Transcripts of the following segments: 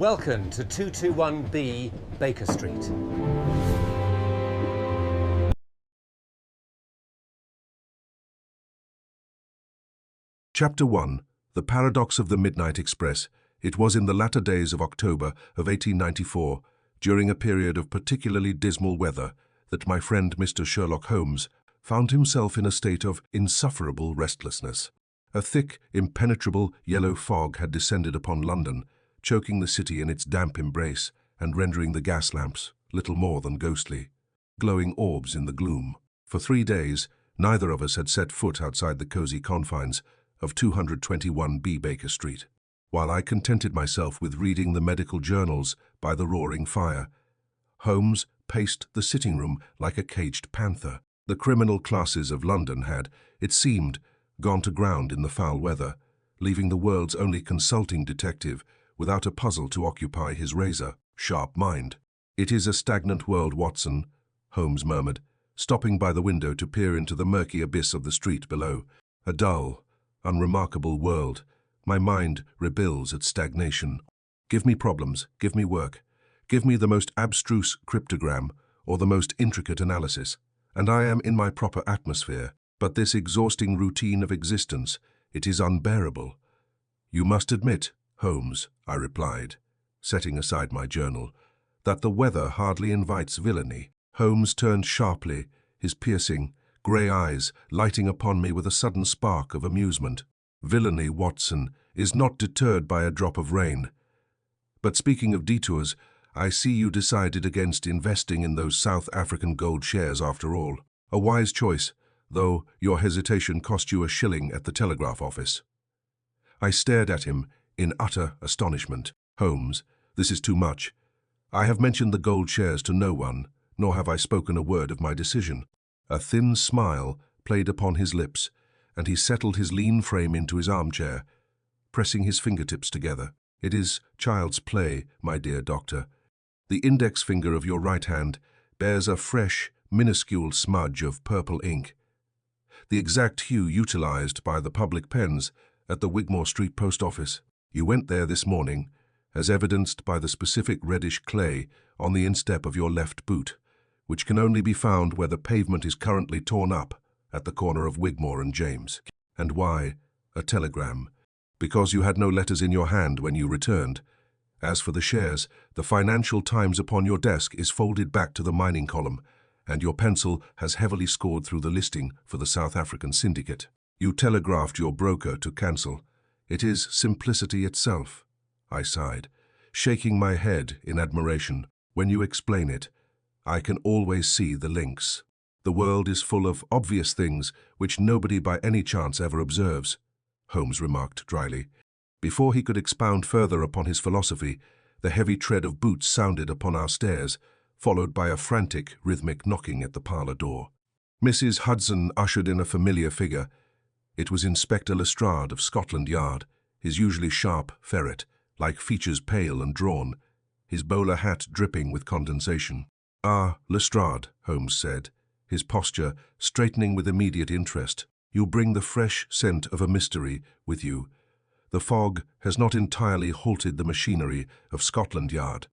Welcome to 221B Baker Street. Chapter 1. The Paradox of the Midnight Express. It was in the latter days of October of 1894, during a period of particularly dismal weather, that my friend Mr. Sherlock Holmes found himself in a state of insufferable restlessness. A thick, impenetrable yellow fog had descended upon London, choking the city in its damp embrace and rendering the gas lamps little more than ghostly, glowing orbs in the gloom. For 3 days, neither of us had set foot outside the cosy confines of 221B Baker Street. While I contented myself with reading the medical journals by the roaring fire, Holmes paced the sitting room like a caged panther. The criminal classes of London had, it seemed, gone to ground in the foul weather, leaving the world's only consulting detective without a puzzle to occupy his razor-sharp mind. "It is a stagnant world, Watson," Holmes murmured, stopping by the window to peer into the murky abyss of the street below. "A dull, unremarkable world. My mind rebels at stagnation. Give me problems, give me work, give me the most abstruse cryptogram or the most intricate analysis, and I am in my proper atmosphere. But this exhausting routine of existence, it is unbearable." "You must admit, Holmes," I replied, setting aside my journal, "that the weather hardly invites villainy." Holmes turned sharply, his piercing, grey eyes lighting upon me with a sudden spark of amusement. "Villainy, Watson, is not deterred by a drop of rain. But speaking of detours, I see you decided against investing in those South African gold shares after all. A wise choice, though your hesitation cost you a shilling at the telegraph office." I stared at him in utter astonishment. "Holmes, this is too much. I have mentioned the gold shares to no one, nor have I spoken a word of my decision." A thin smile played upon his lips, and he settled his lean frame into his armchair, pressing his fingertips together. "It is child's play, my dear doctor. The index finger of your right hand bears a fresh, minuscule smudge of purple ink, the exact hue utilized by the public pens at the Wigmore Street Post Office. You went there this morning, as evidenced by the specific reddish clay on the instep of your left boot, which can only be found where the pavement is currently torn up at the corner of Wigmore and James. And why? A telegram. Because you had no letters in your hand when you returned. As for the shares, the Financial Times upon your desk is folded back to the mining column, and your pencil has heavily scored through the listing for the South African syndicate. You telegraphed your broker to cancel. It is simplicity itself." I sighed, shaking my head in admiration. "When you explain it, I can always see the links. The world is full of obvious things which nobody by any chance ever observes," Holmes remarked dryly. Before he could expound further upon his philosophy, the heavy tread of boots sounded upon our stairs, followed by a frantic, rhythmic knocking at the parlor door. Mrs. Hudson ushered in a familiar figure. It was Inspector Lestrade of Scotland Yard, his usually sharp ferret, like features pale and drawn, his bowler hat dripping with condensation. "Ah, Lestrade," Holmes said, his posture straightening with immediate interest. "You bring the fresh scent of a mystery with you. The fog has not entirely halted the machinery of Scotland Yard."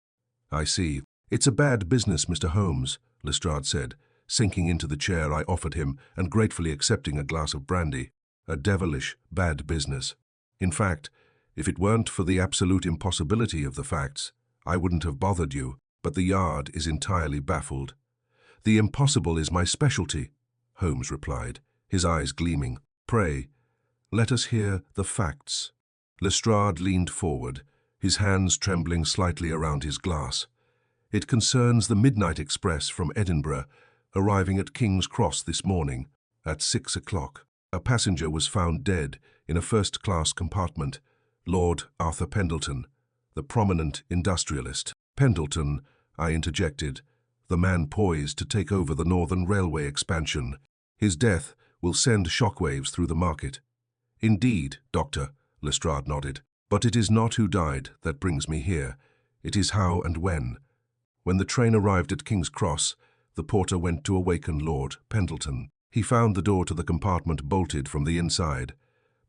"I see. It's a bad business, Mr. Holmes," Lestrade said, sinking into the chair I offered him and gratefully accepting a glass of brandy. "A devilish bad business. In fact, if it weren't for the absolute impossibility of the facts, I wouldn't have bothered you, but the Yard is entirely baffled." "The impossible is my specialty," Holmes replied, his eyes gleaming. "Pray, let us hear the facts." Lestrade leaned forward, his hands trembling slightly around his glass. "It concerns the midnight express from Edinburgh, arriving at King's Cross this morning at 6 o'clock. A passenger was found dead in a first-class compartment, Lord Arthur Pendleton, the prominent industrialist." "Pendleton," I interjected, "the man poised to take over the Northern Railway expansion. His death will send shockwaves through the market." "Indeed, Doctor," Lestrade nodded. "But it is not who died that brings me here. It is how and when. When the train arrived at King's Cross, the porter went to awaken Lord Pendleton. He found the door to the compartment bolted from the inside.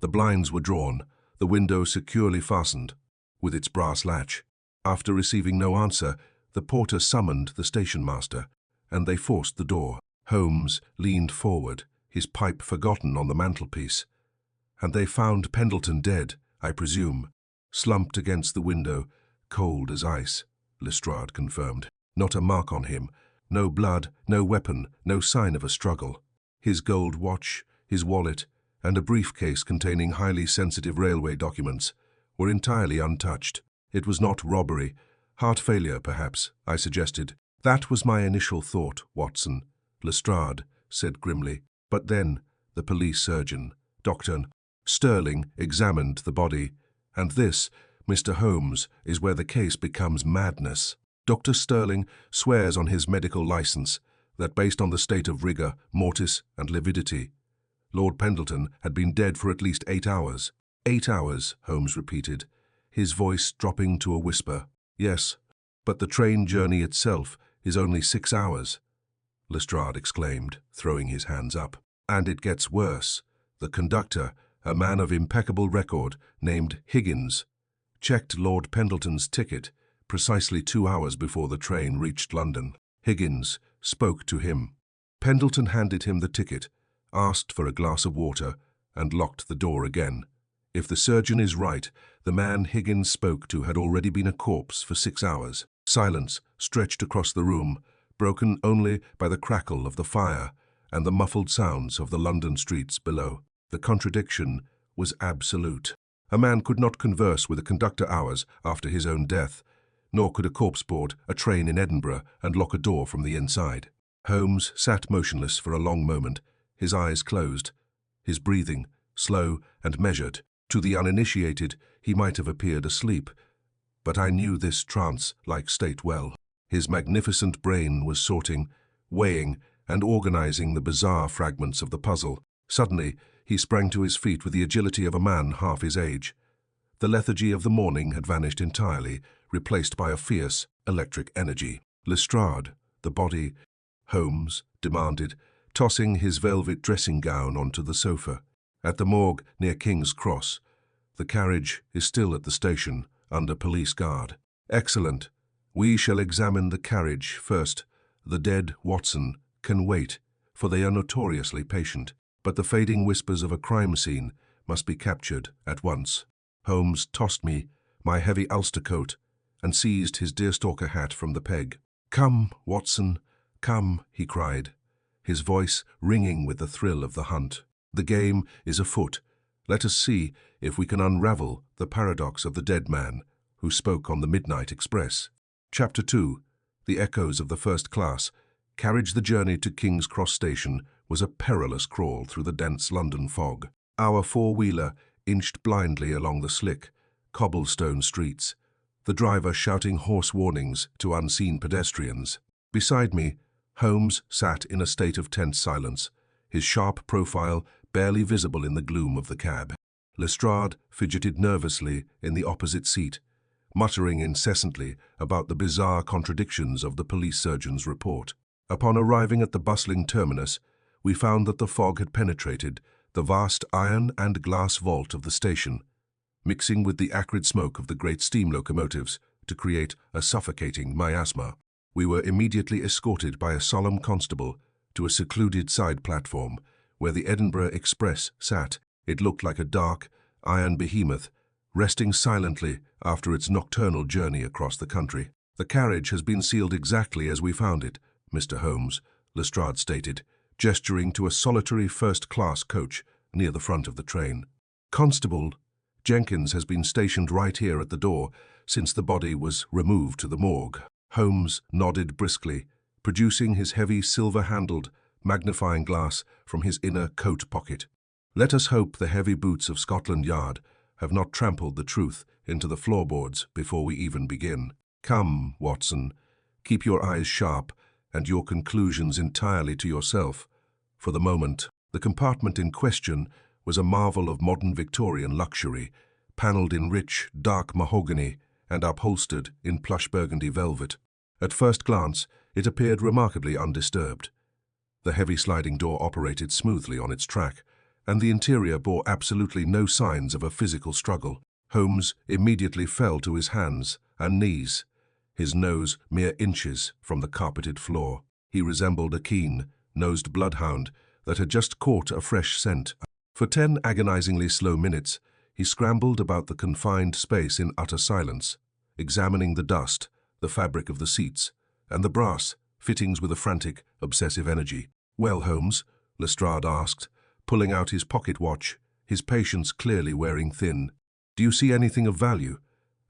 The blinds were drawn, the window securely fastened with its brass latch. After receiving no answer, the porter summoned the station master, and they forced the door. Holmes leaned forward, his pipe forgotten on the mantelpiece. And they found Pendleton dead, I presume, slumped against the window, cold as ice, Lestrade confirmed. Not a mark on him, no blood, no weapon, no sign of a struggle. His gold watch, his wallet, and a briefcase containing highly sensitive railway documents were entirely untouched. It was not robbery, heart failure perhaps, I suggested. That was my initial thought, Watson, Lestrade said grimly. But then the police surgeon, Dr. Sterling, examined the body, and this, Mr. Holmes, is where the case becomes madness. Dr. Sterling swears on his medical license that based on the state of rigor mortis and lividity, Lord Pendleton had been dead for at least 8 hours. 8 hours, Holmes repeated, his voice dropping to a whisper. Yes, but the train journey itself is only 6 hours, Lestrade exclaimed, throwing his hands up. And it gets worse. The conductor, a man of impeccable record named Higgins, checked Lord Pendleton's ticket precisely 2 hours before the train reached London. Higgins spoke to him. Pendleton handed him the ticket, asked for a glass of water, and locked the door again. If the surgeon is right, the man Higgins spoke to had already been a corpse for 6 hours. Silence stretched across the room, broken only by the crackle of the fire and the muffled sounds of the London streets below. The contradiction was absolute. A man could not converse with a conductor hours after his own death, nor could a corpse board a train in Edinburgh and lock a door from the inside. Holmes sat motionless for a long moment, his eyes closed, his breathing slow and measured. To the uninitiated, he might have appeared asleep, but I knew this trance-like state well. His magnificent brain was sorting, weighing, and organizing the bizarre fragments of the puzzle. Suddenly, he sprang to his feet with the agility of a man half his age. The lethargy of the morning had vanished entirely, replaced by a fierce, electric energy. Lestrade, the body, Holmes demanded, tossing his velvet dressing gown onto the sofa. At the morgue near King's Cross. The carriage is still at the station, under police guard. Excellent. We shall examine the carriage first. The dead, Watson, can wait, for they are notoriously patient. But the fading whispers of a crime scene must be captured at once. Holmes tossed me my heavy ulster coat and seized his deerstalker hat from the peg. "Come, Watson, come," he cried, his voice ringing with the thrill of the hunt. "The game is afoot. Let us see if we can unravel the paradox of the dead man who spoke on the midnight express." Chapter 2. The echoes of the first class. Carriage. The journey to King's Cross Station was a perilous crawl through the dense London fog. Our four-wheeler inched blindly along the slick, cobblestone streets, the driver shouting hoarse warnings to unseen pedestrians. Beside me, Holmes sat in a state of tense silence, his sharp profile barely visible in the gloom of the cab. Lestrade fidgeted nervously in the opposite seat, muttering incessantly about the bizarre contradictions of the police surgeon's report. Upon arriving at the bustling terminus, we found that the fog had penetrated the vast iron and glass vault of the station, mixing with the acrid smoke of the great steam locomotives to create a suffocating miasma. We were immediately escorted by a solemn constable to a secluded side platform where the Edinburgh Express sat. It looked like a dark, iron behemoth, resting silently after its nocturnal journey across the country. "The carriage has been sealed exactly as we found it, Mr. Holmes," Lestrade stated, gesturing to a solitary first-class coach near the front of the train. "Constable Jenkins has been stationed right here at the door since the body was removed to the morgue." Holmes nodded briskly, producing his heavy silver-handled magnifying glass from his inner coat pocket. "Let us hope the heavy boots of Scotland Yard have not trampled the truth into the floorboards before we even begin. Come, Watson, keep your eyes sharp and your conclusions entirely to yourself. For the moment, the compartment in question was a marvel of modern Victorian luxury, panelled in rich, dark mahogany and upholstered in plush burgundy velvet. At first glance, it appeared remarkably undisturbed. The heavy sliding door operated smoothly on its track, and the interior bore absolutely no signs of a physical struggle. Holmes immediately fell to his hands, and knees, his nose mere inches from the carpeted floor. He resembled a keen-nosed bloodhound that had just caught a fresh scent. For 10 agonizingly slow minutes, he scrambled about the confined space in utter silence, examining the dust, the fabric of the seats, and the brass fittings with a frantic, obsessive energy. "Well, Holmes?" Lestrade asked, pulling out his pocket watch, his patience clearly wearing thin. "Do you see anything of value?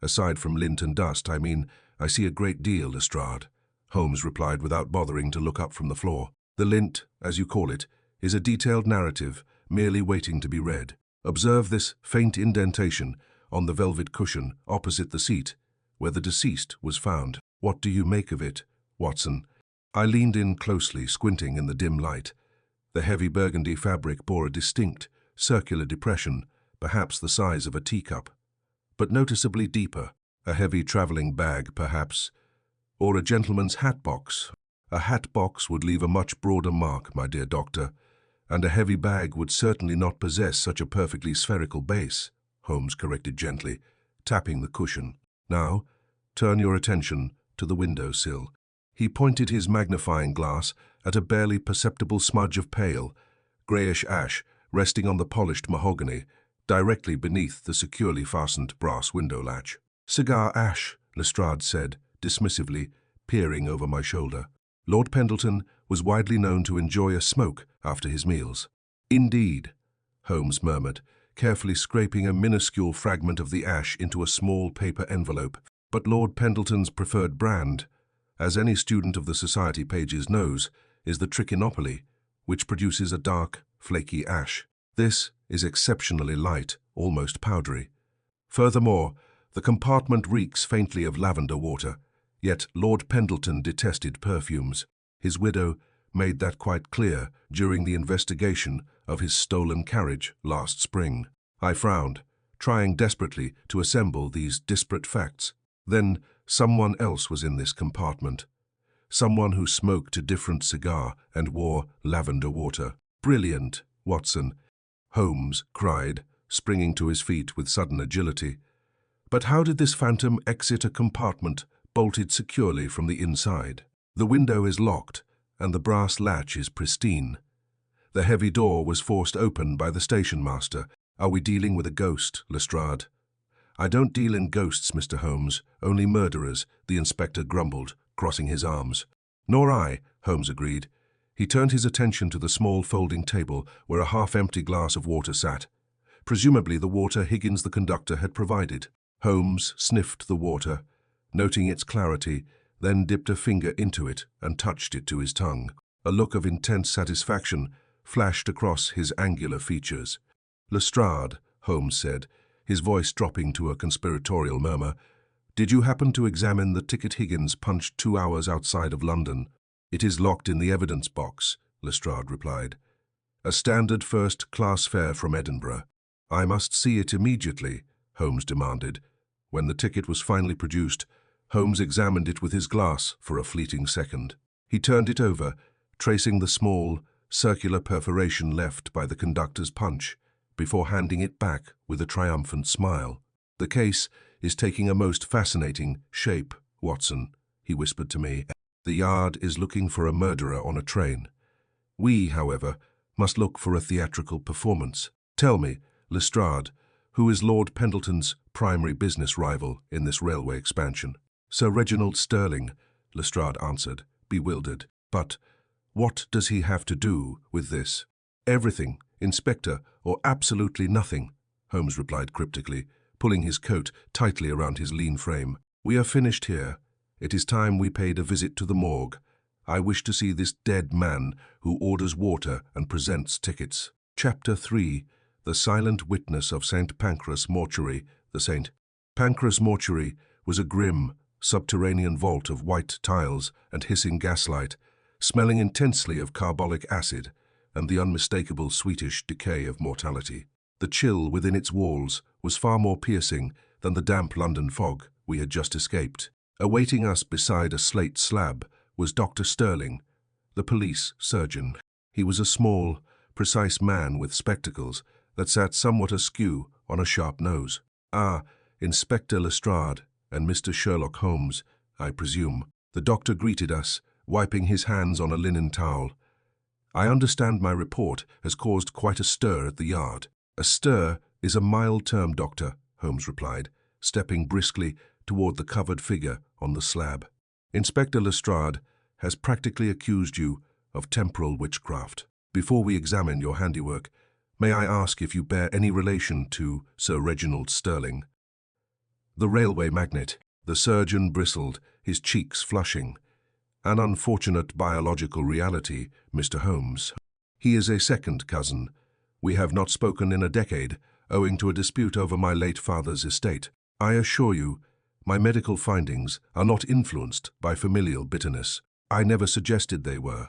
Aside from lint and dust, I mean, I see a great deal, Lestrade," Holmes replied without bothering to look up from the floor. "The lint, as you call it, is a detailed narrative, merely waiting to be read. Observe this faint indentation on the velvet cushion opposite the seat, where the deceased was found. What do you make of it, Watson?" I leaned in closely, squinting in the dim light. The heavy burgundy fabric bore a distinct, circular depression, perhaps the size of a teacup, but noticeably deeper. A heavy travelling bag, perhaps, or a gentleman's hat box. A hat box would leave a much broader mark, my dear doctor, and a heavy bag would certainly not possess such a perfectly spherical base, Holmes corrected gently, tapping the cushion. "Now, turn your attention to the window sill." He pointed his magnifying glass at a barely perceptible smudge of pale, greyish ash resting on the polished mahogany, directly beneath the securely fastened brass window latch. "Cigar ash," Lestrade said, dismissively, peering over my shoulder. Lord Pendleton was widely known to enjoy a smoke after his meals. "Indeed," Holmes murmured, carefully scraping a minuscule fragment of the ash into a small paper envelope. "But Lord Pendleton's preferred brand, as any student of the society pages knows, is the trichinopoly, which produces a dark, flaky ash. This is exceptionally light, almost powdery. Furthermore, the compartment reeks faintly of lavender water, yet Lord Pendleton detested perfumes. His widow made that quite clear during the investigation of his stolen carriage last spring." I frowned, trying desperately to assemble these disparate facts. Then someone else was in this compartment. Someone who smoked a different cigar and wore lavender water. "Brilliant, Watson," Holmes cried, springing to his feet with sudden agility. "But how did this phantom exit a compartment bolted securely from the inside? The window is locked, and the brass latch is pristine. The heavy door was forced open by the station master. Are we dealing with a ghost, Lestrade?" "I don't deal in ghosts, Mr. Holmes, only murderers," the inspector grumbled, crossing his arms. "Nor I," Holmes agreed. He turned his attention to the small folding table where a half-empty glass of water sat. Presumably the water Higgins the conductor had provided. Holmes sniffed the water, noting its clarity, then dipped a finger into it and touched it to his tongue. A look of intense satisfaction flashed across his angular features. "Lestrade," Holmes said, his voice dropping to a conspiratorial murmur, "did you happen to examine the ticket Higgins punched 2 hours outside of London?" "It is locked in the evidence box," Lestrade replied. "A standard first-class fare from Edinburgh." "I must see it immediately," Holmes demanded. When the ticket was finally produced, Holmes examined it with his glass for a fleeting second. He turned it over, tracing the small, circular perforation left by the conductor's punch, before handing it back with a triumphant smile. "The case is taking a most fascinating shape, Watson," he whispered to me. "The Yard is looking for a murderer on a train. We, however, must look for a theatrical performance. Tell me, Lestrade, who is Lord Pendleton's primary business rival in this railway expansion?" "Sir Reginald Sterling," Lestrade answered, bewildered. "But what does he have to do with this?" "Everything, Inspector, or absolutely nothing," Holmes replied cryptically, pulling his coat tightly around his lean frame. "We are finished here. It is time we paid a visit to the morgue. I wish to see this dead man who orders water and presents tickets." Chapter 3. The Silent Witness of St. Pancras Mortuary, the St. Pancras Mortuary was a grim, subterranean vault of white tiles and hissing gaslight, smelling intensely of carbolic acid and the unmistakable sweetish decay of mortality. The chill within its walls was far more piercing than the damp London fog we had just escaped. Awaiting us beside a slate slab was Dr. Sterling, the police surgeon. He was a small, precise man with spectacles that sat somewhat askew on a sharp nose. "Ah, Inspector Lestrade," and Mr. Sherlock Holmes, I presume. The doctor greeted us, wiping his hands on a linen towel. I understand my report has caused quite a stir at the yard. A stir is a mild term, Doctor, Holmes replied, stepping briskly toward the covered figure on the slab. Inspector Lestrade has practically accused you of temporal witchcraft. Before we examine your handiwork, may I ask if you bear any relation to Sir Reginald Sterling? The railway magnate. The surgeon bristled, his cheeks flushing. An unfortunate biological reality, Mr. Holmes. He is a second cousin. We have not spoken in a decade, owing to a dispute over my late father's estate. I assure you, my medical findings are not influenced by familial bitterness. I never suggested they were,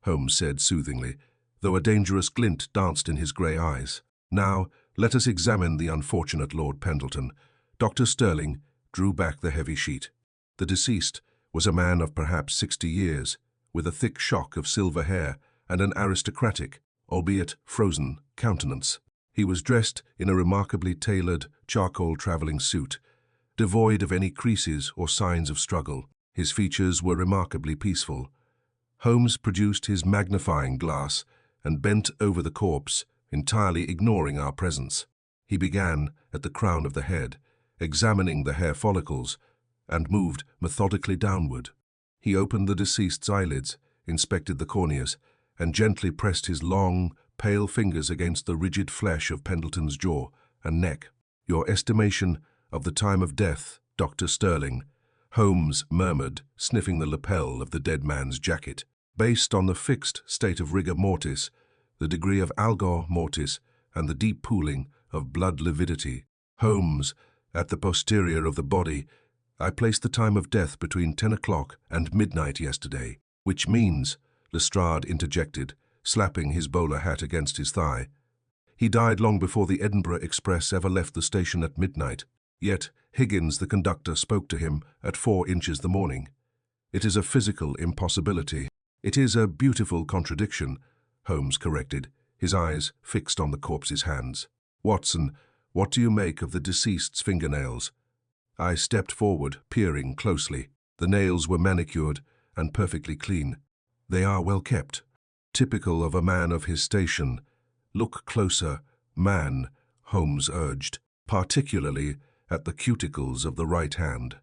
Holmes said soothingly, though a dangerous glint danced in his grey eyes. Now, let us examine the unfortunate Lord Pendleton. Dr. Sterling drew back the heavy sheet. The deceased was a man of perhaps 60 years, with a thick shock of silver hair and an aristocratic, albeit frozen, countenance. He was dressed in a remarkably tailored charcoal travelling suit, devoid of any creases or signs of struggle. His features were remarkably peaceful. Holmes produced his magnifying glass and bent over the corpse, entirely ignoring our presence. He began at the crown of the head, examining the hair follicles, and moved methodically downward. He opened the deceased's eyelids, inspected the corneas, and gently pressed his long, pale fingers against the rigid flesh of Pendleton's jaw and neck. Your estimation of the time of death, Dr. Sterling, Holmes murmured, sniffing the lapel of the dead man's jacket. Based on the fixed state of rigor mortis, the degree of algor mortis, and the deep pooling of blood lividity, Holmes, at the posterior of the body, I placed the time of death between 10 o'clock and midnight yesterday, which means, Lestrade interjected, slapping his bowler hat against his thigh. He died long before the Edinburgh Express ever left the station at midnight, yet Higgins, the conductor, spoke to him at 4 inches the morning. It is a physical impossibility. It is a beautiful contradiction, Holmes corrected, his eyes fixed on the corpse's hands. Watson, what do you make of the deceased's fingernails? I stepped forward, peering closely. The nails were manicured and perfectly clean. They are well kept. Typical of a man of his station. Look closer, man, Holmes urged, particularly at the cuticles of the right hand.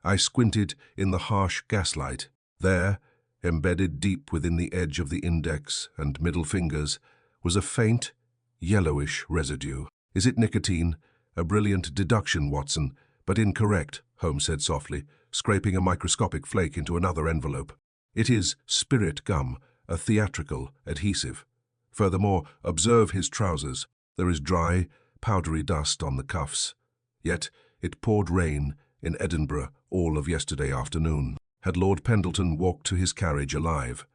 I squinted in the harsh gaslight. There, embedded deep within the edge of the index and middle fingers, was a faint, yellowish residue. Is it nicotine? A brilliant deduction, Watson, but incorrect, Holmes said softly, scraping a microscopic flake into another envelope. It is spirit gum, a theatrical adhesive. Furthermore, observe his trousers. There is dry, powdery dust on the cuffs. Yet it poured rain in Edinburgh all of yesterday afternoon. Had Lord Pendleton walked to his carriage alive,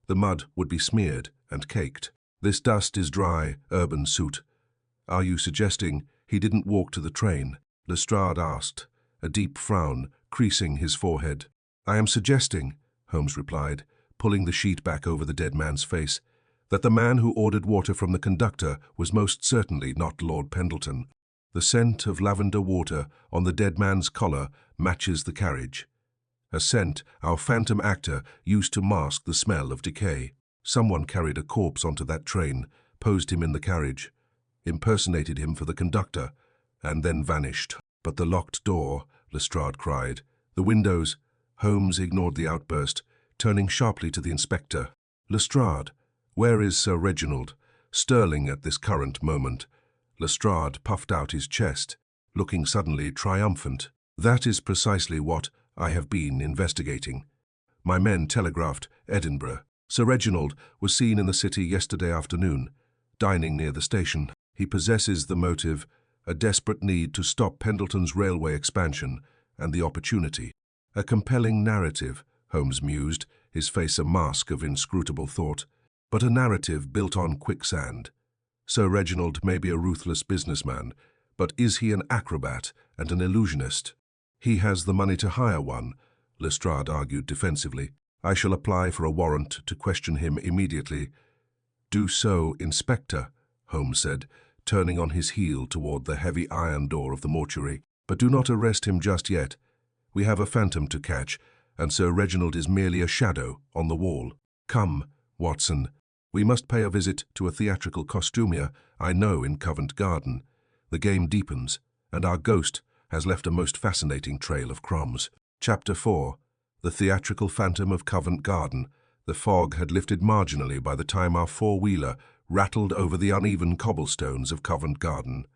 the mud would be smeared and caked. This dust is dry, urban soot. Are you suggesting he didn't walk to the train? Lestrade asked, a deep frown creasing his forehead. I am suggesting, Holmes replied, pulling the sheet back over the dead man's face, that the man who ordered water from the conductor was most certainly not Lord Pendleton. The scent of lavender water on the dead man's collar matches the carriage. A scent our phantom actor used to mask the smell of decay. Someone carried a corpse onto that train, posed him in the carriage, impersonated him for the conductor, and then vanished. But the locked door, Lestrade cried. The windows. Holmes ignored the outburst, turning sharply to the inspector. Lestrade, where is Sir Reginald Sterling at this current moment? Lestrade puffed out his chest, looking suddenly triumphant. That is precisely what I have been investigating. My men telegraphed Edinburgh. Sir Reginald was seen in the city yesterday afternoon, dining near the station. He possesses the motive, a desperate need to stop Pendleton's railway expansion and the opportunity. A compelling narrative, Holmes mused, his face a mask of inscrutable thought, but a narrative built on quicksand. Sir Reginald may be a ruthless businessman, but is he an acrobat and an illusionist? He has the money to hire one, Lestrade argued defensively. I shall apply for a warrant to question him immediately. Do so, Inspector, Holmes said, turning on his heel toward the heavy iron door of the mortuary. But do not arrest him just yet. We have a phantom to catch, and Sir Reginald is merely a shadow on the wall. Come, Watson. We must pay a visit to a theatrical costumier I know in Covent Garden. The game deepens, and our ghost has left a most fascinating trail of crumbs. Chapter 4. The Theatrical Phantom of Covent Garden. The fog had lifted marginally by the time our four-wheeler rattled over the uneven cobblestones of Covent Garden,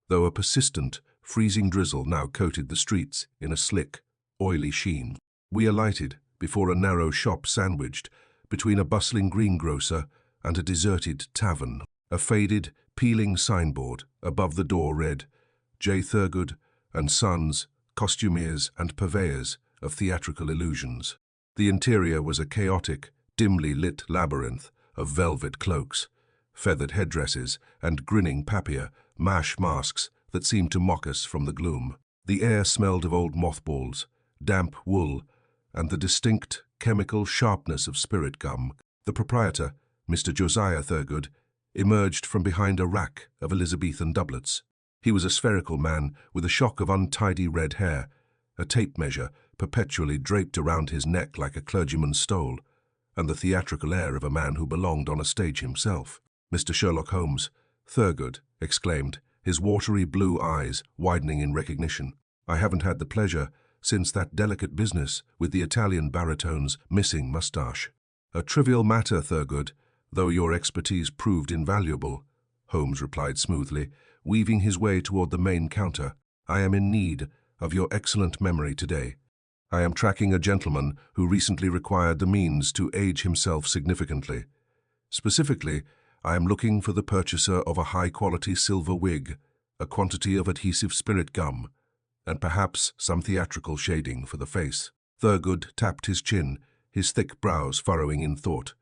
though a persistent, freezing drizzle now coated the streets in a slick, oily sheen. We alighted before a narrow shop sandwiched between a bustling greengrocer and a deserted tavern. A faded, peeling signboard above the door read, J. Thurgood and Sons, Costumiers and Purveyors of Theatrical Illusions. The interior was a chaotic, dimly lit labyrinth of velvet cloaks, feathered headdresses, and grinning papier-mâché masks that seemed to mock us from the gloom. The air smelled of old mothballs, damp wool, and the distinct chemical sharpness of spirit gum. The proprietor, Mr. Josiah Thurgood, emerged from behind a rack of Elizabethan doublets. He was a spherical man with a shock of untidy red hair, a tape measure perpetually draped around his neck like a clergyman's stole, and the theatrical air of a man who belonged on a stage himself. Mr. Sherlock Holmes, Thurgood exclaimed, his watery blue eyes widening in recognition. I haven't had the pleasure since that delicate business with the Italian baritone's missing moustache. A trivial matter, Thurgood, though your expertise proved invaluable, Holmes replied smoothly, weaving his way toward the main counter. I am in need of your excellent memory today. I am tracking a gentleman who recently required the means to age himself significantly. Specifically, I am looking for the purchaser of a high-quality silver wig, a quantity of adhesive spirit gum, and perhaps some theatrical shading for the face. Thurgood tapped his chin, his thick brows furrowing in thought,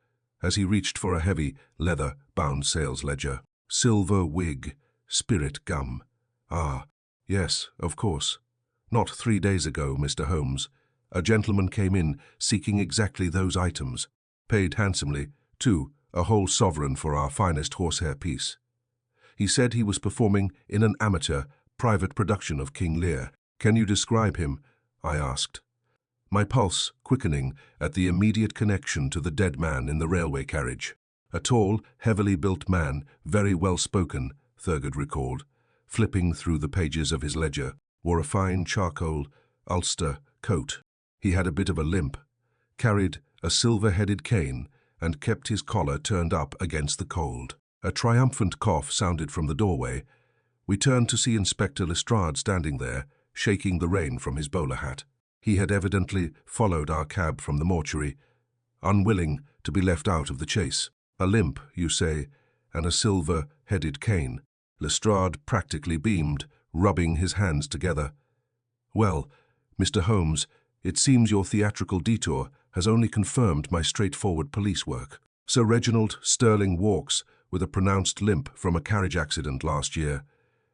as he reached for a heavy, leather-bound sales ledger. Silver wig, spirit gum. Ah, yes, of course. Not 3 days ago, Mr. Holmes, a gentleman came in seeking exactly those items, paid handsomely, too, a whole sovereign for our finest horsehair piece. He said he was performing in an amateur, private production of King Lear. Can you describe him? I asked, my pulse quickening at the immediate connection to the dead man in the railway carriage. A tall, heavily built man, very well-spoken, Thurgood recalled, flipping through the pages of his ledger, wore a fine charcoal Ulster coat. He had a bit of a limp, carried a silver-headed cane, and kept his collar turned up against the cold. A triumphant cough sounded from the doorway. We turned to see Inspector Lestrade standing there, shaking the rain from his bowler hat. He had evidently followed our cab from the mortuary, unwilling to be left out of the chase. A limp, you say, and a silver-headed cane. Lestrade practically beamed, rubbing his hands together. Well, Mr. Holmes, it seems your theatrical detour has only confirmed my straightforward police work. Sir Reginald Sterling walks with a pronounced limp from a carriage accident last year,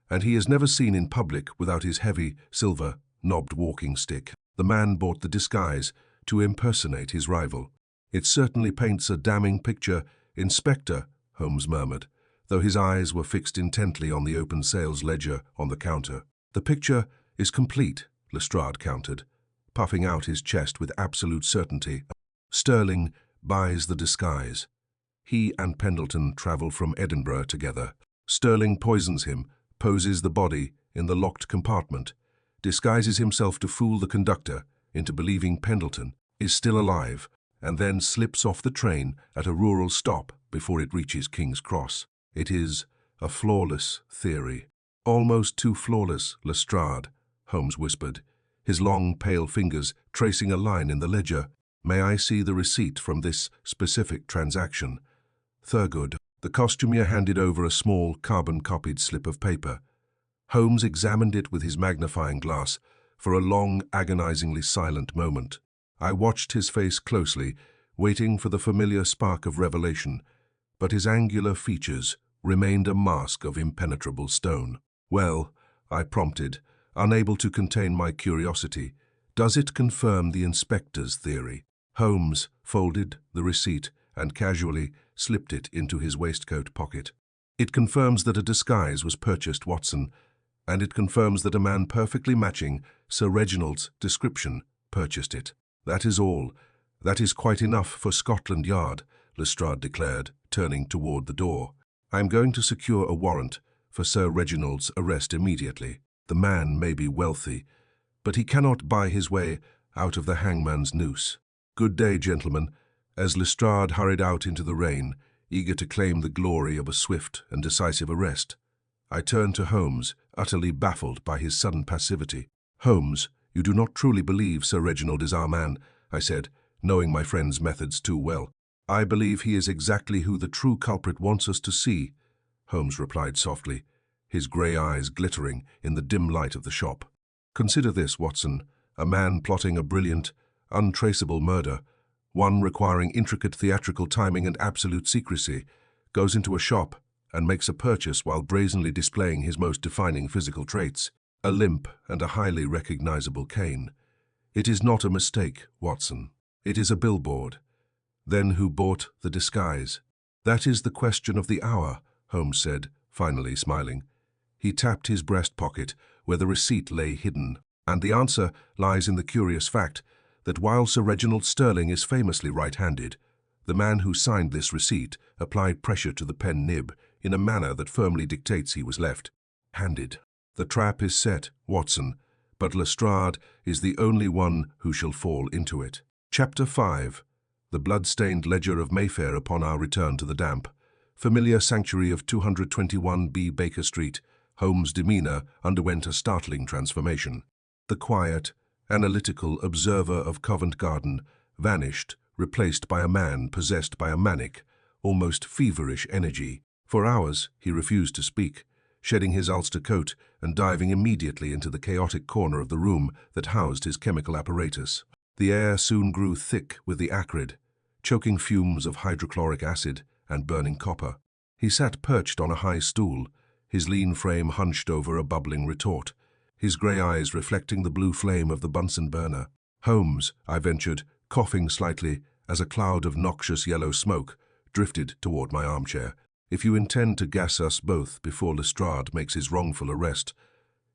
and he is never seen in public without his heavy, silver, knobbed walking stick. The man bought the disguise to impersonate his rival. It certainly paints a damning picture, Inspector, Holmes murmured, though his eyes were fixed intently on the open sales ledger on the counter. The picture is complete, Lestrade countered, puffing out his chest with absolute certainty. Sterling buys the disguise. He and Pendleton travel from Edinburgh together. Sterling poisons him, poses the body in the locked compartment, disguises himself to fool the conductor into believing Pendleton is still alive, and then slips off the train at a rural stop before it reaches King's Cross. It is a flawless theory. Almost too flawless, Lestrade, Holmes whispered, his long, pale fingers tracing a line in the ledger. May I see the receipt from this specific transaction? Thurgood. The costumier handed over a small, carbon-copied slip of paper. Holmes examined it with his magnifying glass for a long, agonizingly silent moment. I watched his face closely, waiting for the familiar spark of revelation, but his angular features remained a mask of impenetrable stone. Well, I prompted, unable to contain my curiosity, does it confirm the inspector's theory? Holmes folded the receipt and casually slipped it into his waistcoat pocket. It confirms that a disguise was purchased, Watson, and it confirms that a man perfectly matching Sir Reginald's description purchased it. That is all. That is quite enough for Scotland Yard, Lestrade declared, turning toward the door. I am going to secure a warrant for Sir Reginald's arrest immediately. The man may be wealthy, but he cannot buy his way out of the hangman's noose. Good day, gentlemen. As Lestrade hurried out into the rain, eager to claim the glory of a swift and decisive arrest, I turned to Holmes, utterly baffled by his sudden passivity. Holmes, you do not truly believe Sir Reginald is our man, I said, knowing my friend's methods too well. I believe he is exactly who the true culprit wants us to see, Holmes replied softly, his grey eyes glittering in the dim light of the shop. Consider this, Watson, a man plotting a brilliant, untraceable murder, one requiring intricate theatrical timing and absolute secrecy, goes into a shop and makes a purchase while brazenly displaying his most defining physical traits, a limp and a highly recognizable cane. It is not a mistake, Watson. It is a billboard. Then who bought the disguise? That is the question of the hour, Holmes said, finally smiling. He tapped his breast pocket where the receipt lay hidden, and the answer lies in the curious fact that while Sir Reginald Sterling is famously right-handed, the man who signed this receipt applied pressure to the pen nib in a manner that firmly dictates he was left-handed. The trap is set, Watson, but Lestrade is the only one who shall fall into it. Chapter 5. The blood-stained ledger of Mayfair upon our return to the damp, familiar sanctuary of 221B Baker Street, Holmes' demeanour underwent a startling transformation. The quiet, analytical observer of Covent Garden vanished, replaced by a man possessed by a manic, almost feverish energy. For hours he refused to speak, shedding his ulster coat and diving immediately into the chaotic corner of the room that housed his chemical apparatus. The air soon grew thick with the acrid, choking fumes of hydrochloric acid and burning copper. He sat perched on a high stool, his lean frame hunched over a bubbling retort, his grey eyes reflecting the blue flame of the Bunsen burner. Holmes, I ventured, coughing slightly as a cloud of noxious yellow smoke drifted toward my armchair. If you intend to gas us both before Lestrade makes his wrongful arrest,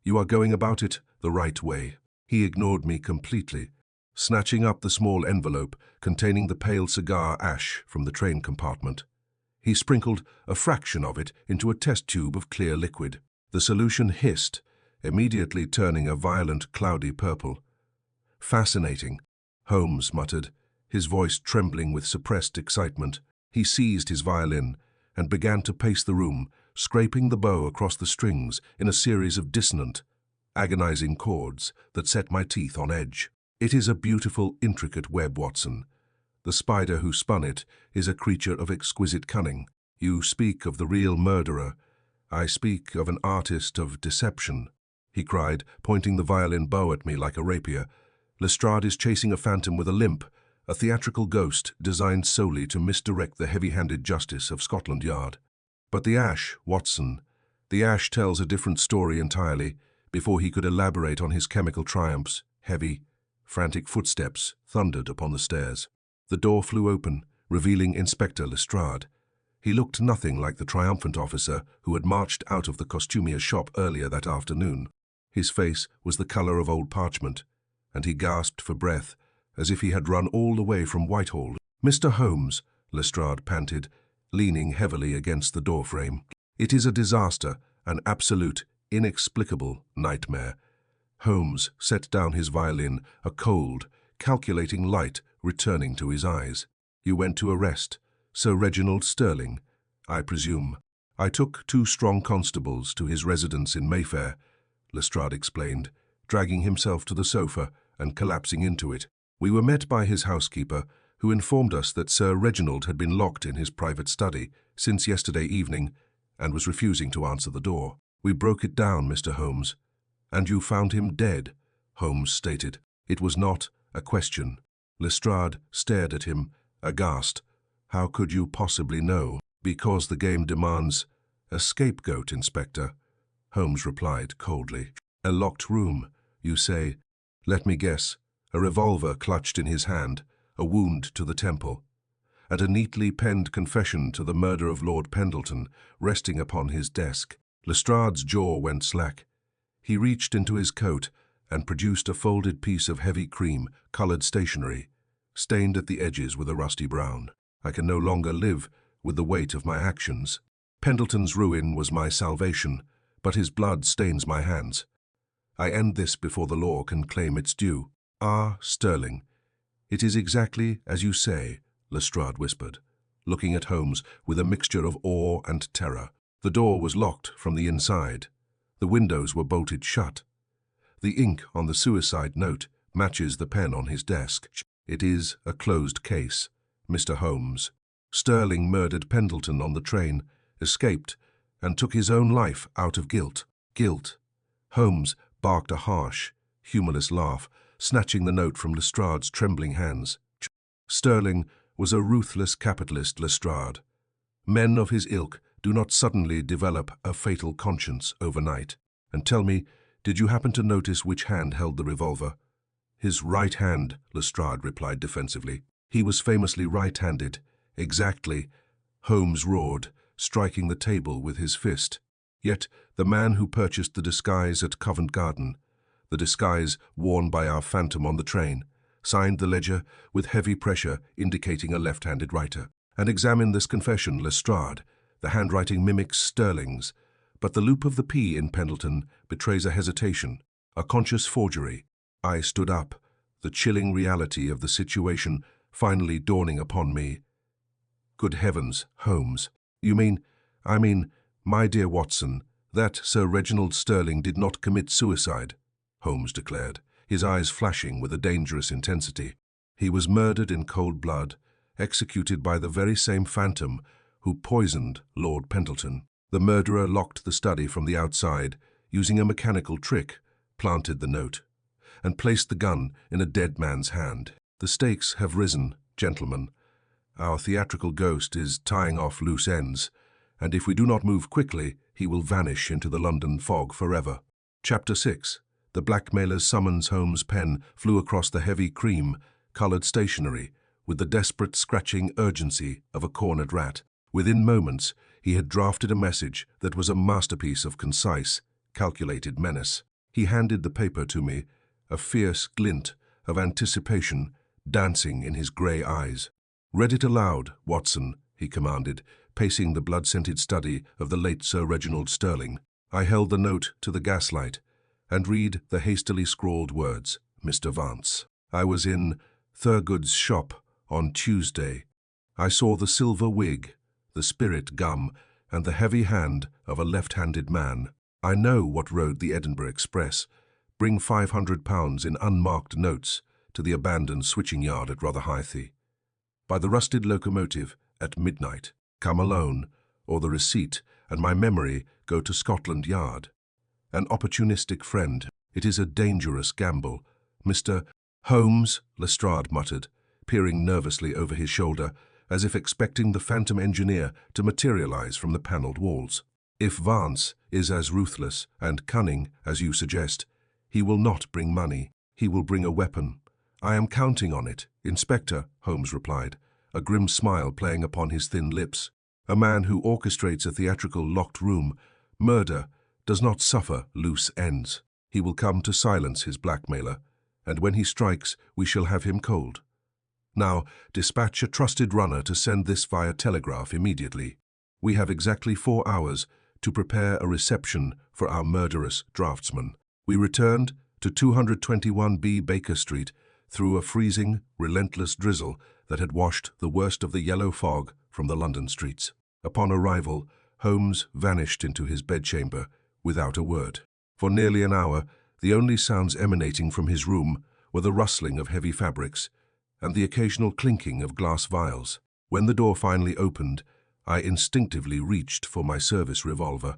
you are going about it the right way. He ignored me completely, snatching up the small envelope containing the pale cigar ash from the train compartment. He sprinkled a fraction of it into a test tube of clear liquid. The solution hissed, immediately turning a violent, cloudy purple. Fascinating, Holmes muttered, his voice trembling with suppressed excitement. He seized his violin and began to pace the room, scraping the bow across the strings in a series of dissonant, agonizing chords that set my teeth on edge. It is a beautiful, intricate web, Watson. The spider who spun it is a creature of exquisite cunning. You speak of the real murderer. I speak of an artist of deception, he cried, pointing the violin bow at me like a rapier. Lestrade is chasing a phantom with a limp, a theatrical ghost designed solely to misdirect the heavy-handed justice of Scotland Yard. But the ash, Watson, the ash tells a different story entirely. Before he could elaborate on his chemical triumphs, heavy, frantic footsteps thundered upon the stairs. The door flew open, revealing Inspector Lestrade. He looked nothing like the triumphant officer who had marched out of the costumier's shop earlier that afternoon. His face was the colour of old parchment, and he gasped for breath, as if he had run all the way from Whitehall. "Mr. Holmes," Lestrade panted, leaning heavily against the doorframe. "It is a disaster, an absolute, inexplicable nightmare." Holmes set down his violin, a cold, calculating light returning to his eyes. "You went to arrest Sir Reginald Sterling, I presume." "I took 2 strong constables to his residence in Mayfair," Lestrade explained, dragging himself to the sofa and collapsing into it. "We were met by his housekeeper, who informed us that Sir Reginald had been locked in his private study since yesterday evening and was refusing to answer the door. We broke it down, Mr. Holmes." "And you found him dead," Holmes stated. It was not a question. Lestrade stared at him, aghast. "How could you possibly know?" "Because the game demands a scapegoat, Inspector," Holmes replied coldly. "A locked room, you say? Let me guess. A revolver clutched in his hand, a wound to the temple, and a neatly penned confession to the murder of Lord Pendleton resting upon his desk." Lestrade's jaw went slack. He reached into his coat and produced a folded piece of heavy cream-colored stationery, stained at the edges with a rusty brown. I can no longer live with the weight of my actions. Pendleton's ruin was my salvation, but his blood stains my hands. I end this before the law can claim its due. Ah, Sterling, it is exactly as you say, Lestrade whispered, looking at Holmes with a mixture of awe and terror. The door was locked from the inside. The windows were bolted shut. The ink on the suicide note matches the pen on his desk. It is a closed case, Mr. Holmes. Sterling murdered Pendleton on the train, escaped, and took his own life out of guilt. Guilt. Holmes barked a harsh, humorless laugh, snatching the note from Lestrade's trembling hands. Sterling was a ruthless capitalist, Lestrade. Men of his ilk do not suddenly develop a fatal conscience overnight. And tell me, did you happen to notice which hand held the revolver? His right hand, Lestrade replied defensively. He was famously right-handed. Exactly, Holmes roared, striking the table with his fist. Yet the man who purchased the disguise at Covent Garden, the disguise worn by our phantom on the train, signed the ledger with heavy pressure indicating a left-handed writer. And examine this confession, Lestrade. The handwriting mimics Sterling's, but the loop of the P in Pendleton betrays a hesitation, a conscious forgery. I stood up, the chilling reality of the situation finally dawning upon me. Good heavens, Holmes. I mean, my dear Watson, that Sir Reginald Sterling did not commit suicide, Holmes declared, his eyes flashing with a dangerous intensity. He was murdered in cold blood, executed by the very same phantom who poisoned Lord Pendleton. The murderer locked the study from the outside, using a mechanical trick, planted the note, and placed the gun in a dead man's hand. The stakes have risen, gentlemen. Our theatrical ghost is tying off loose ends, and if we do not move quickly, he will vanish into the London fog forever. Chapter 6. The blackmailer's summons. Holmes' pen flew across the heavy cream-colored stationery with the desperate scratching urgency of a cornered rat. Within moments, he had drafted a message that was a masterpiece of concise, calculated menace. He handed the paper to me, a fierce glint of anticipation dancing in his grey eyes. "Read it aloud, Watson," he commanded, pacing the blood-scented study of the late Sir Reginald Sterling. I held the note to the gaslight and read the hastily scrawled words, Mr. Vance. I was in Thurgood's shop on Tuesday. I saw the silver wig, the spirit gum, and the heavy hand of a left-handed man. I know what rode the Edinburgh Express. Bring £500 in unmarked notes to the abandoned switching yard at Rotherhithe. By the rusted locomotive at midnight. Come alone, or the receipt and my memory go to Scotland Yard. An opportunistic friend. It is a dangerous gamble. Mr. Holmes, Lestrade muttered, peering nervously over his shoulder, as if expecting the phantom engineer to materialize from the panelled walls. If Vance is as ruthless and cunning as you suggest, he will not bring money. He will bring a weapon. I am counting on it, Inspector, Holmes replied, a grim smile playing upon his thin lips. A man who orchestrates a theatrical locked room, murder, does not suffer loose ends. He will come to silence his blackmailer, and when he strikes, we shall have him cold. Now, dispatch a trusted runner to send this via telegraph immediately. We have exactly 4 hours to prepare a reception for our murderous draftsman. We returned to 221B Baker Street through a freezing, relentless drizzle that had washed the worst of the yellow fog from the London streets. Upon arrival, Holmes vanished into his bedchamber without a word. For nearly an hour, the only sounds emanating from his room were the rustling of heavy fabrics and the occasional clinking of glass vials. When the door finally opened, I instinctively reached for my service revolver.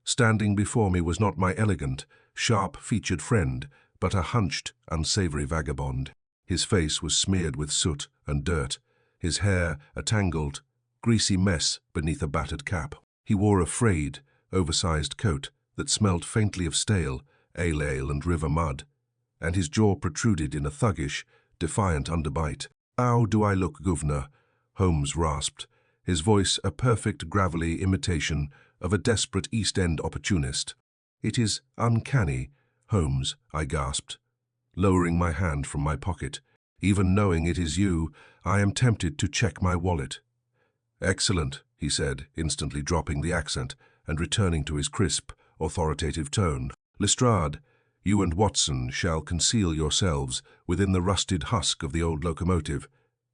Standing before me was not my elegant, sharp-featured friend, but a hunched, unsavory vagabond. His face was smeared with soot and dirt, his hair a tangled, greasy mess beneath a battered cap. He wore a frayed, oversized coat that smelled faintly of stale, ale and river mud, and his jaw protruded in a thuggish, defiant underbite. "How do I look, Governor?" Holmes rasped, his voice a perfect gravelly imitation of a desperate East End opportunist. "It is uncanny, Holmes," I gasped, lowering my hand from my pocket. "Even knowing it is you, I am tempted to check my wallet." "Excellent," he said, instantly dropping the accent and returning to his crisp, authoritative tone. "Lestrade, you and Watson shall conceal yourselves within the rusted husk of the old locomotive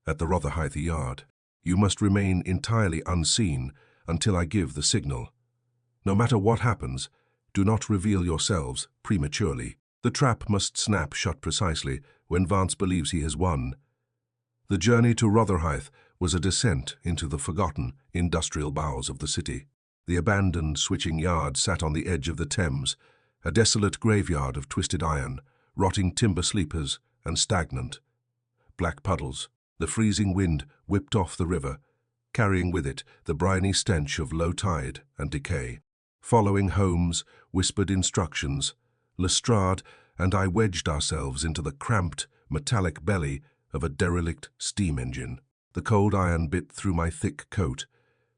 at the Rotherhithe yard. You must remain entirely unseen until I give the signal. No matter what happens, do not reveal yourselves prematurely. The trap must snap shut precisely when Vance believes he has won." The journey to Rotherhithe was a descent into the forgotten industrial bowels of the city. The abandoned switching yard sat on the edge of the Thames, a desolate graveyard of twisted iron, rotting timber sleepers, and stagnant black puddles. The freezing wind whipped off the river, carrying with it the briny stench of low tide and decay. Following Holmes' whispered instructions, Lestrade and I wedged ourselves into the cramped, metallic belly of a derelict steam engine. The cold iron bit through my thick coat,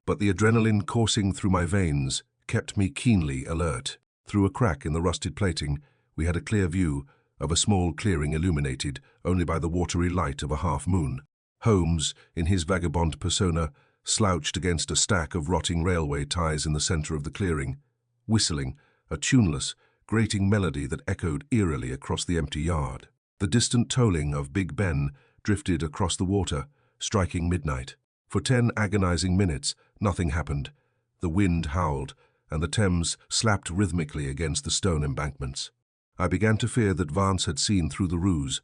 but the adrenaline coursing through my veins kept me keenly alert. Through a crack in the rusted plating, we had a clear view of a small clearing illuminated only by the watery light of a half-moon. Holmes, in his vagabond persona, slouched against a stack of rotting railway ties in the center of the clearing, whistling a tuneless, grating melody that echoed eerily across the empty yard. The distant tolling of Big Ben drifted across the water, striking midnight. For 10 agonizing minutes, nothing happened. The wind howled, and the Thames slapped rhythmically against the stone embankments. I began to fear that Vance had seen through the ruse,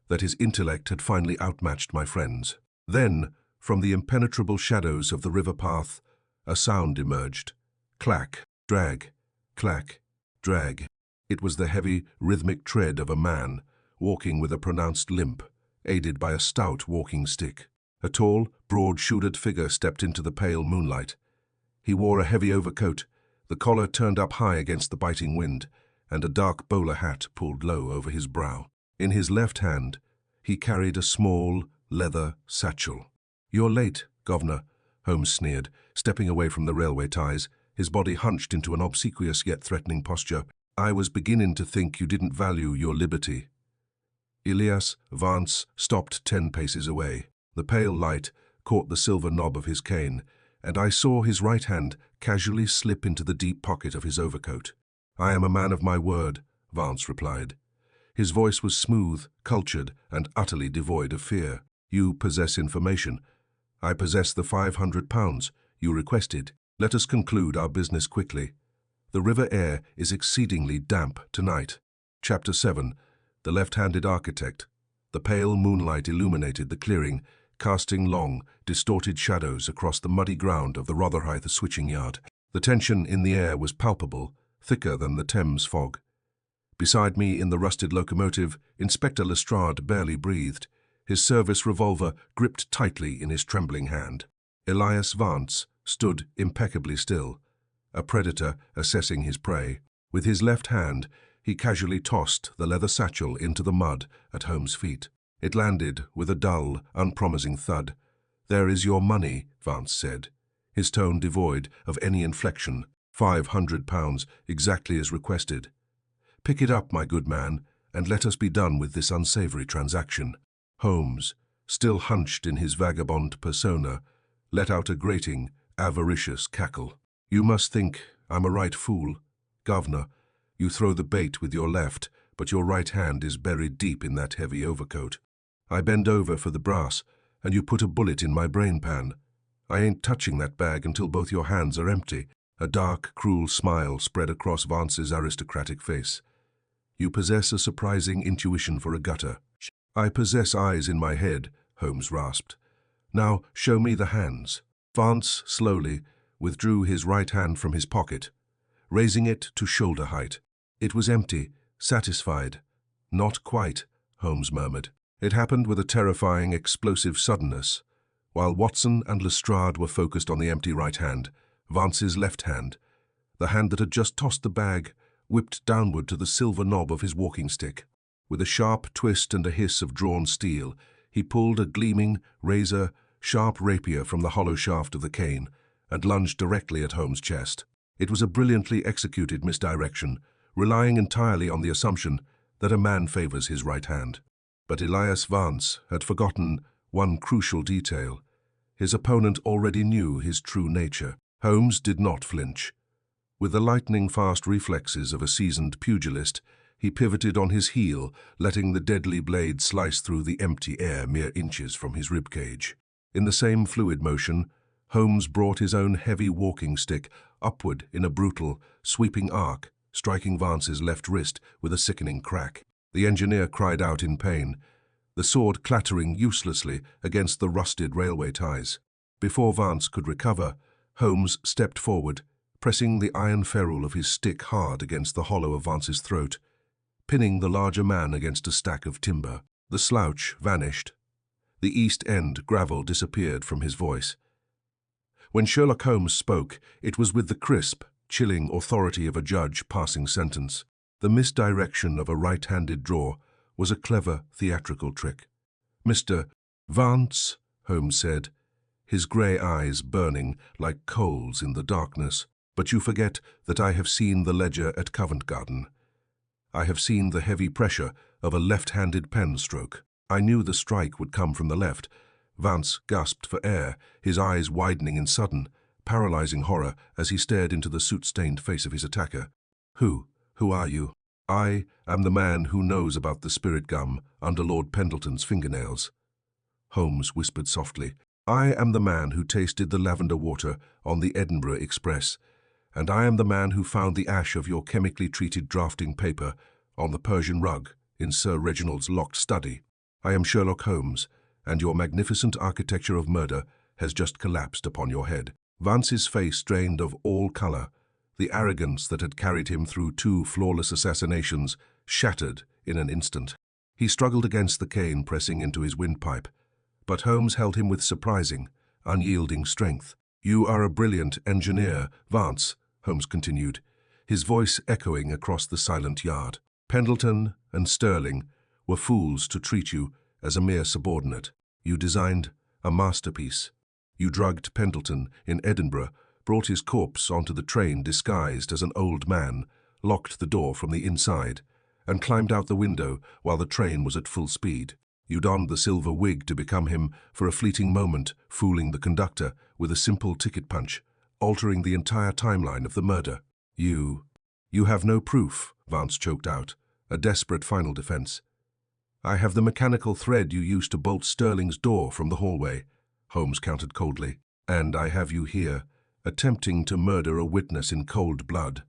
that his intellect had finally outmatched my friend's. Then, from the impenetrable shadows of the river path, a sound emerged. Clack, drag, clack, drag. It was the heavy, rhythmic tread of a man, walking with a pronounced limp, aided by a stout walking stick. A tall, broad-shouldered figure stepped into the pale moonlight. He wore a heavy overcoat, the collar turned up high against the biting wind, and a dark bowler hat pulled low over his brow. In his left hand, he carried a small, leather satchel. "You're late, Governor," Holmes sneered, stepping away from the railway ties, his body hunched into an obsequious yet threatening posture. "I was beginning to think you didn't value your liberty." Elias Vance stopped 10 paces away. The pale light caught the silver knob of his cane, and I saw his right hand casually slip into the deep pocket of his overcoat. "I am a man of my word," Vance replied. His voice was smooth, cultured, and utterly devoid of fear. "You possess information. I possess the £500 you requested. Let us conclude our business quickly. The river air is exceedingly damp tonight." Chapter 7. The Left-Handed Architect. The pale moonlight illuminated the clearing, casting long, distorted shadows across the muddy ground of the Rotherhithe switching yard. The tension in the air was palpable, thicker than the Thames fog. Beside me in the rusted locomotive, Inspector Lestrade barely breathed, his service revolver gripped tightly in his trembling hand. Elias Vance stood impeccably still, a predator assessing his prey. With his left hand, he casually tossed the leather satchel into the mud at Holmes' feet. It landed with a dull, unpromising thud. "There is your money," Vance said, his tone devoid of any inflection. £500, exactly as requested. "Pick it up, my good man, and let us be done with this unsavory transaction." Holmes, still hunched in his vagabond persona, let out a grating, avaricious cackle. "You must think I'm a right fool, Governor. You throw the bait with your left, but your right hand is buried deep in that heavy overcoat. I bend over for the brass, and you put a bullet in my brain pan. I ain't touching that bag until both your hands are empty." A dark, cruel smile spread across Vance's aristocratic face. "You possess a surprising intuition for a gutter." "I possess eyes in my head," Holmes rasped. "Now show me the hands." Vance slowly withdrew his right hand from his pocket, raising it to shoulder height. It was empty, satisfied. "Not quite," Holmes murmured. It happened with a terrifying, explosive suddenness. While Watson and Lestrade were focused on the empty right hand, Vance's left hand, the hand that had just tossed the bag, whipped downward to the silver knob of his walking stick. With a sharp twist and a hiss of drawn steel, he pulled a gleaming, razor-sharp rapier from the hollow shaft of the cane and lunged directly at Holmes' chest. It was a brilliantly executed misdirection, relying entirely on the assumption that a man favors his right hand. But Elias Vance had forgotten one crucial detail. His opponent already knew his true nature. Holmes did not flinch. With the lightning-fast reflexes of a seasoned pugilist, he pivoted on his heel, letting the deadly blade slice through the empty air mere inches from his ribcage. In the same fluid motion, Holmes brought his own heavy walking stick upward in a brutal, sweeping arc, striking Vance's left wrist with a sickening crack. The engineer cried out in pain, the sword clattering uselessly against the rusted railway ties. Before Vance could recover, Holmes stepped forward, pressing the iron ferrule of his stick hard against the hollow of Vance's throat, pinning the larger man against a stack of timber. The slouch vanished. The East End gravel disappeared from his voice. When Sherlock Holmes spoke, it was with the crisp, chilling authority of a judge passing sentence. The misdirection of a right-handed draw was a clever theatrical trick. "Mr. Vance," Holmes said, his grey eyes burning like coals in the darkness, "but you forget that I have seen the ledger at Covent Garden. I have seen the heavy pressure of a left-handed pen stroke. I knew the strike would come from the left." Vance gasped for air, his eyes widening in sudden, paralyzing horror as he stared into the soot-stained face of his attacker. Who are you?" "I am the man who knows about the spirit gum under Lord Pendleton's fingernails," Holmes whispered softly. "I am the man who tasted the lavender water on the Edinburgh Express, and I am the man who found the ash of your chemically treated drafting paper on the Persian rug in Sir Reginald's locked study. I am Sherlock Holmes, and your magnificent architecture of murder has just collapsed upon your head." Vance's face drained of all color. The arrogance that had carried him through 2 flawless assassinations shattered in an instant. He struggled against the cane pressing into his windpipe, but Holmes held him with surprising, unyielding strength. "You are a brilliant engineer, Vance," Holmes continued, his voice echoing across the silent yard. "Pendleton and Sterling were fools to treat you as a mere subordinate. You designed a masterpiece. You drugged Pendleton in Edinburgh, brought his corpse onto the train disguised as an old man, locked the door from the inside, and climbed out the window while the train was at full speed. You donned the silver wig to become him for a fleeting moment, fooling the conductor with a simple ticket punch, altering the entire timeline of the murder. You have no proof," Vance choked out, a desperate final defense. "I have the mechanical thread you used to bolt Sterling's door from the hallway," Holmes countered coldly. "And I have you here, attempting to murder a witness in cold blood.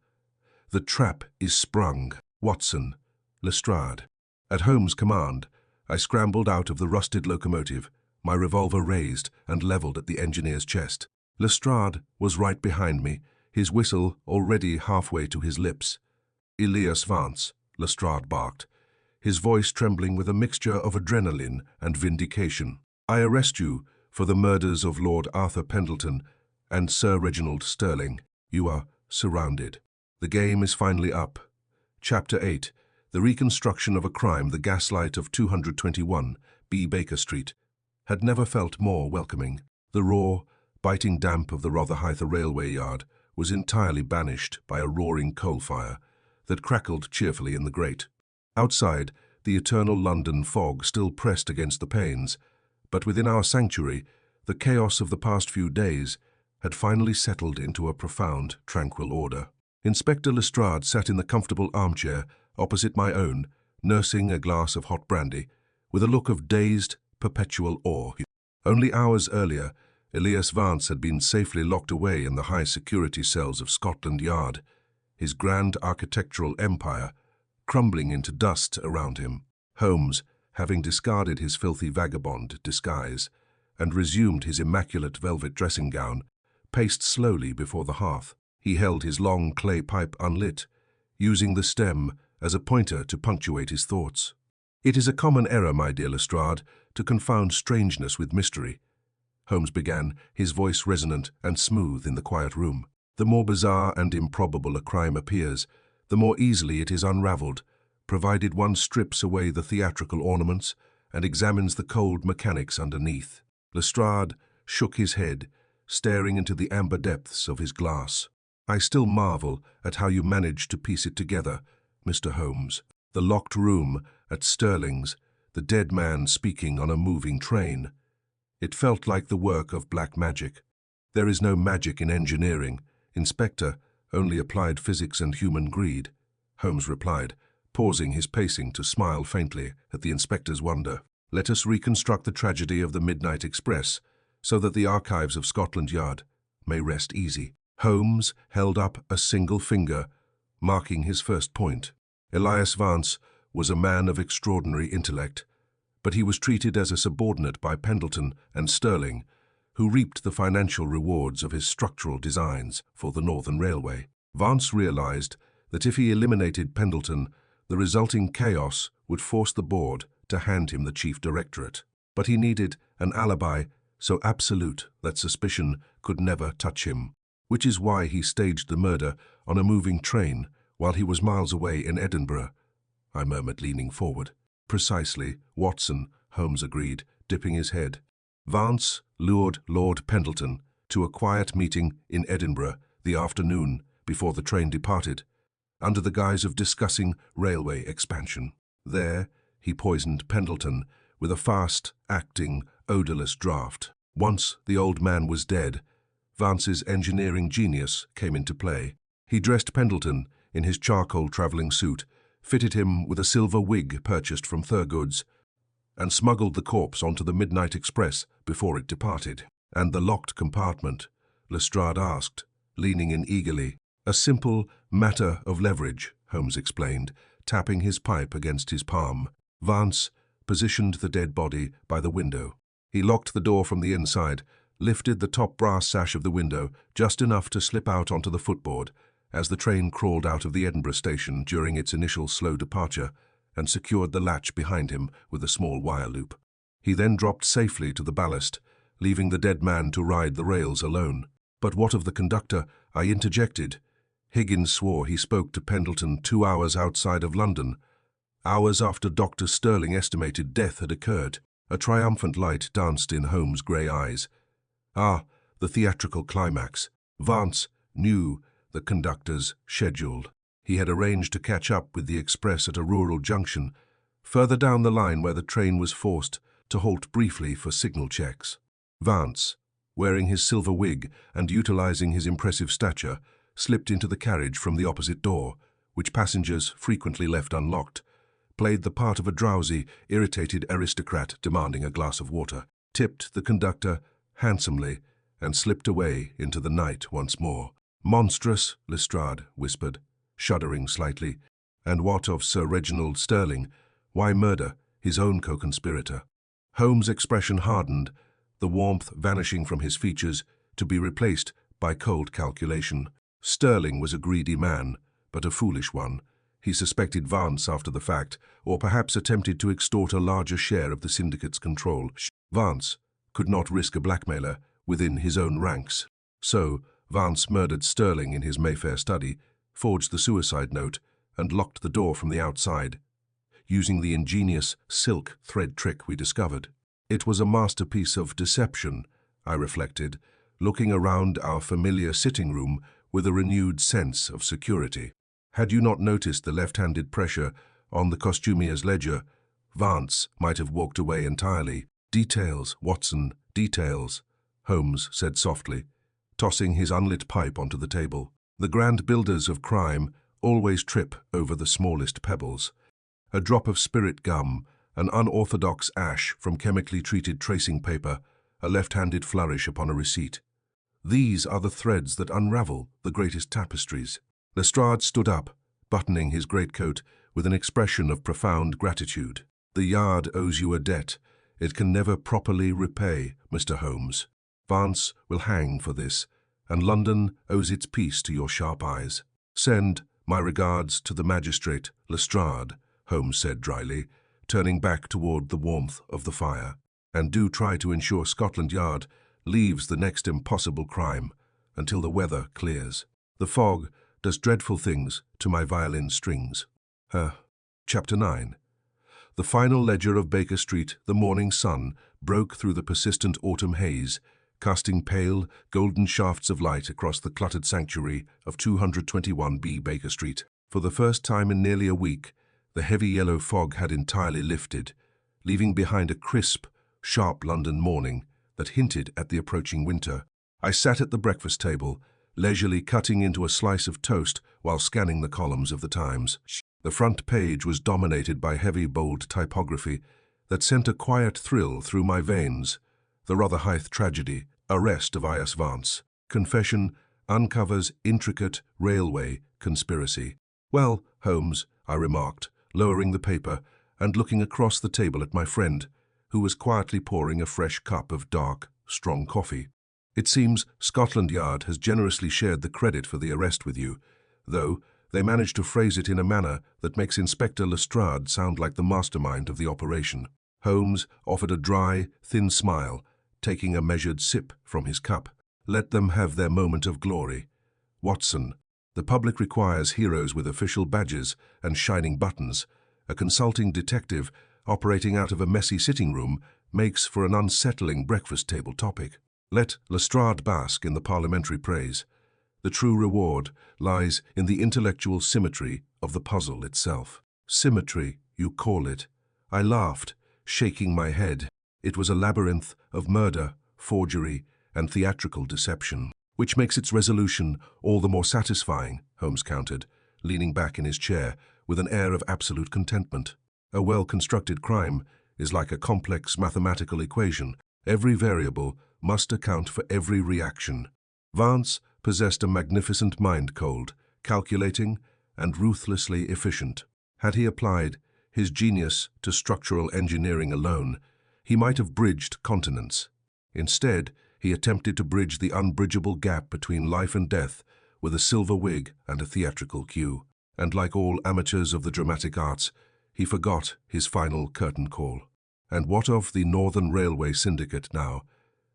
The trap is sprung. Watson, Lestrade." At Holmes' command, I scrambled out of the rusted locomotive, my revolver raised and leveled at the engineer's chest. Lestrade was right behind me, his whistle already halfway to his lips. "Elias Vance," Lestrade barked, his voice trembling with a mixture of adrenaline and vindication. "I arrest you for the murders of Lord Arthur Pendleton and Sir Reginald Sterling. You are surrounded. The game is finally up." Chapter 8. The reconstruction of a crime. The gaslight of 221 B. Baker Street had never felt more welcoming. The raw, biting damp of the Rotherhithe railway yard was entirely banished by a roaring coal fire that crackled cheerfully in the grate. Outside, the eternal London fog still pressed against the panes, but within our sanctuary, the chaos of the past few days had finally settled into a profound, tranquil order. Inspector Lestrade sat in the comfortable armchair opposite my own, nursing a glass of hot brandy, with a look of dazed, perpetual awe. Only hours earlier, Elias Vance had been safely locked away in the high-security cells of Scotland Yard, his grand architectural empire crumbling into dust around him. Holmes, having discarded his filthy vagabond disguise and resumed his immaculate velvet dressing gown, paced slowly before the hearth. He held his long clay pipe unlit, using the stem as a pointer to punctuate his thoughts. "It is a common error, my dear Lestrade, to confound strangeness with mystery," Holmes began, his voice resonant and smooth in the quiet room. "The more bizarre and improbable a crime appears, the more easily it is unraveled, provided one strips away the theatrical ornaments and examines the cold mechanics underneath." Lestrade shook his head, staring into the amber depths of his glass. I still marvel at how you managed to piece it together, Mr. Holmes. The locked room at Sterling's, the dead man speaking on a moving train. It felt like the work of black magic. There is no magic in engineering, Inspector, only applied physics and human greed, Holmes replied, pausing his pacing to smile faintly at the inspector's wonder. Let us reconstruct the tragedy of the Midnight Express, so that the archives of Scotland Yard may rest easy. Holmes held up a single finger, marking his first point. Elias Vance was a man of extraordinary intellect, but he was treated as a subordinate by Pendleton and Sterling, who reaped the financial rewards of his structural designs for the Northern Railway. Vance realized that if he eliminated Pendleton, the resulting chaos would force the board to hand him the chief directorate. But he needed an alibi so absolute that suspicion could never touch him, which is why he staged the murder on a moving train while he was miles away in Edinburgh, I murmured, leaning forward. Precisely, Watson, Holmes agreed, dipping his head. Vance lured Lord Pendleton to a quiet meeting in Edinburgh the afternoon before the train departed, under the guise of discussing railway expansion. There, he poisoned Pendleton with a fast-acting, odorless draught. Once the old man was dead, Vance's engineering genius came into play. He dressed Pendleton in his charcoal travelling suit, fitted him with a silver wig purchased from Thurgood's, and smuggled the corpse onto the Midnight Express before it departed. And the locked compartment? Lestrade asked, leaning in eagerly. A simple matter of leverage, Holmes explained, tapping his pipe against his palm. Vance positioned the dead body by the window. He locked the door from the inside, lifted the top brass sash of the window just enough to slip out onto the footboard as the train crawled out of the Edinburgh station during its initial slow departure, and secured the latch behind him with a small wire loop. He then dropped safely to the ballast, leaving the dead man to ride the rails alone. But what of the conductor? I interjected. Higgins swore he spoke to Pendleton 2 hours outside of London, hours after Dr. Sterling estimated death had occurred. A triumphant light danced in Holmes' grey eyes. Ah, the theatrical climax. Vance knew the conductor's schedule. He had arranged to catch up with the express at a rural junction, further down the line where the train was forced to halt briefly for signal checks. Vance, wearing his silver wig and utilizing his impressive stature, slipped into the carriage from the opposite door, which passengers frequently left unlocked, played the part of a drowsy, irritated aristocrat demanding a glass of water, tipped the conductor handsomely, and slipped away into the night once more. Monstrous, Lestrade whispered, shuddering slightly. And what of Sir Reginald Sterling? Why murder his own co-conspirator? Holmes' expression hardened, the warmth vanishing from his features to be replaced by cold calculation. Sterling was a greedy man, but a foolish one. He suspected Vance after the fact, or perhaps attempted to extort a larger share of the syndicate's control. Vance could not risk a blackmailer within his own ranks. So, Vance murdered Sterling in his Mayfair study, forged the suicide note, and locked the door from the outside, using the ingenious silk thread trick we discovered. It was a masterpiece of deception, I reflected, looking around our familiar sitting room with a renewed sense of security. Had you not noticed the left-handed pressure on the costumier's ledger, Vance might have walked away entirely. Details, Watson, details, Holmes said softly, tossing his unlit pipe onto the table. The grand builders of crime always trip over the smallest pebbles. A drop of spirit gum, an unorthodox ash from chemically treated tracing paper, a left-handed flourish upon a receipt. These are the threads that unravel the greatest tapestries. Lestrade stood up, buttoning his greatcoat with an expression of profound gratitude. The Yard owes you a debt it can never properly repay, Mr. Holmes. Vance will hang for this, and London owes its peace to your sharp eyes. Send my regards to the magistrate, Lestrade, Holmes said dryly, turning back toward the warmth of the fire. And do try to ensure Scotland Yard leaves the next impossible crime until the weather clears. The fog does dreadful things to my violin strings. Chapter 9. The final ledger of Baker Street, the morning sun, broke through the persistent autumn haze, casting pale, golden shafts of light across the cluttered sanctuary of 221B Baker Street. For the first time in nearly a week, the heavy yellow fog had entirely lifted, leaving behind a crisp, sharp London morning that hinted at the approaching winter. I sat at the breakfast table, leisurely cutting into a slice of toast while scanning the columns of the Times. The front page was dominated by heavy, bold typography that sent a quiet thrill through my veins. The Rotherhithe tragedy, arrest of I.S. Vance. Confession uncovers intricate railway conspiracy. "Well, Holmes," I remarked, lowering the paper and looking across the table at my friend, who was quietly pouring a fresh cup of dark, strong coffee. "It seems Scotland Yard has generously shared the credit for the arrest with you, though they managed to phrase it in a manner that makes Inspector Lestrade sound like the mastermind of the operation." Holmes offered a dry, thin smile, taking a measured sip from his cup. "Let them have their moment of glory. Watson, the public requires heroes with official badges and shining buttons. A consulting detective operating out of a messy sitting room makes for an unsettling breakfast table topic. Let Lestrade bask in the parliamentary praise. The true reward lies in the intellectual symmetry of the puzzle itself." "Symmetry, you call it?" I laughed, shaking my head. "It was a labyrinth of murder, forgery, and theatrical deception." "Which makes its resolution all the more satisfying," Holmes countered, leaning back in his chair with an air of absolute contentment. "A well-constructed crime is like a complex mathematical equation. Every variable must account for every reaction." Vance possessed a magnificent mind-cold, calculating and ruthlessly efficient. Had he applied his genius to structural engineering alone, he might have bridged continents. Instead, he attempted to bridge the unbridgeable gap between life and death with a silver wig and a theatrical cue. And like all amateurs of the dramatic arts, he forgot his final curtain call. "And what of the Northern Railway Syndicate now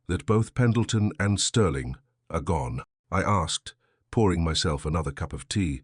that both Pendleton and Sterling are gone?" I asked, pouring myself another cup of tea.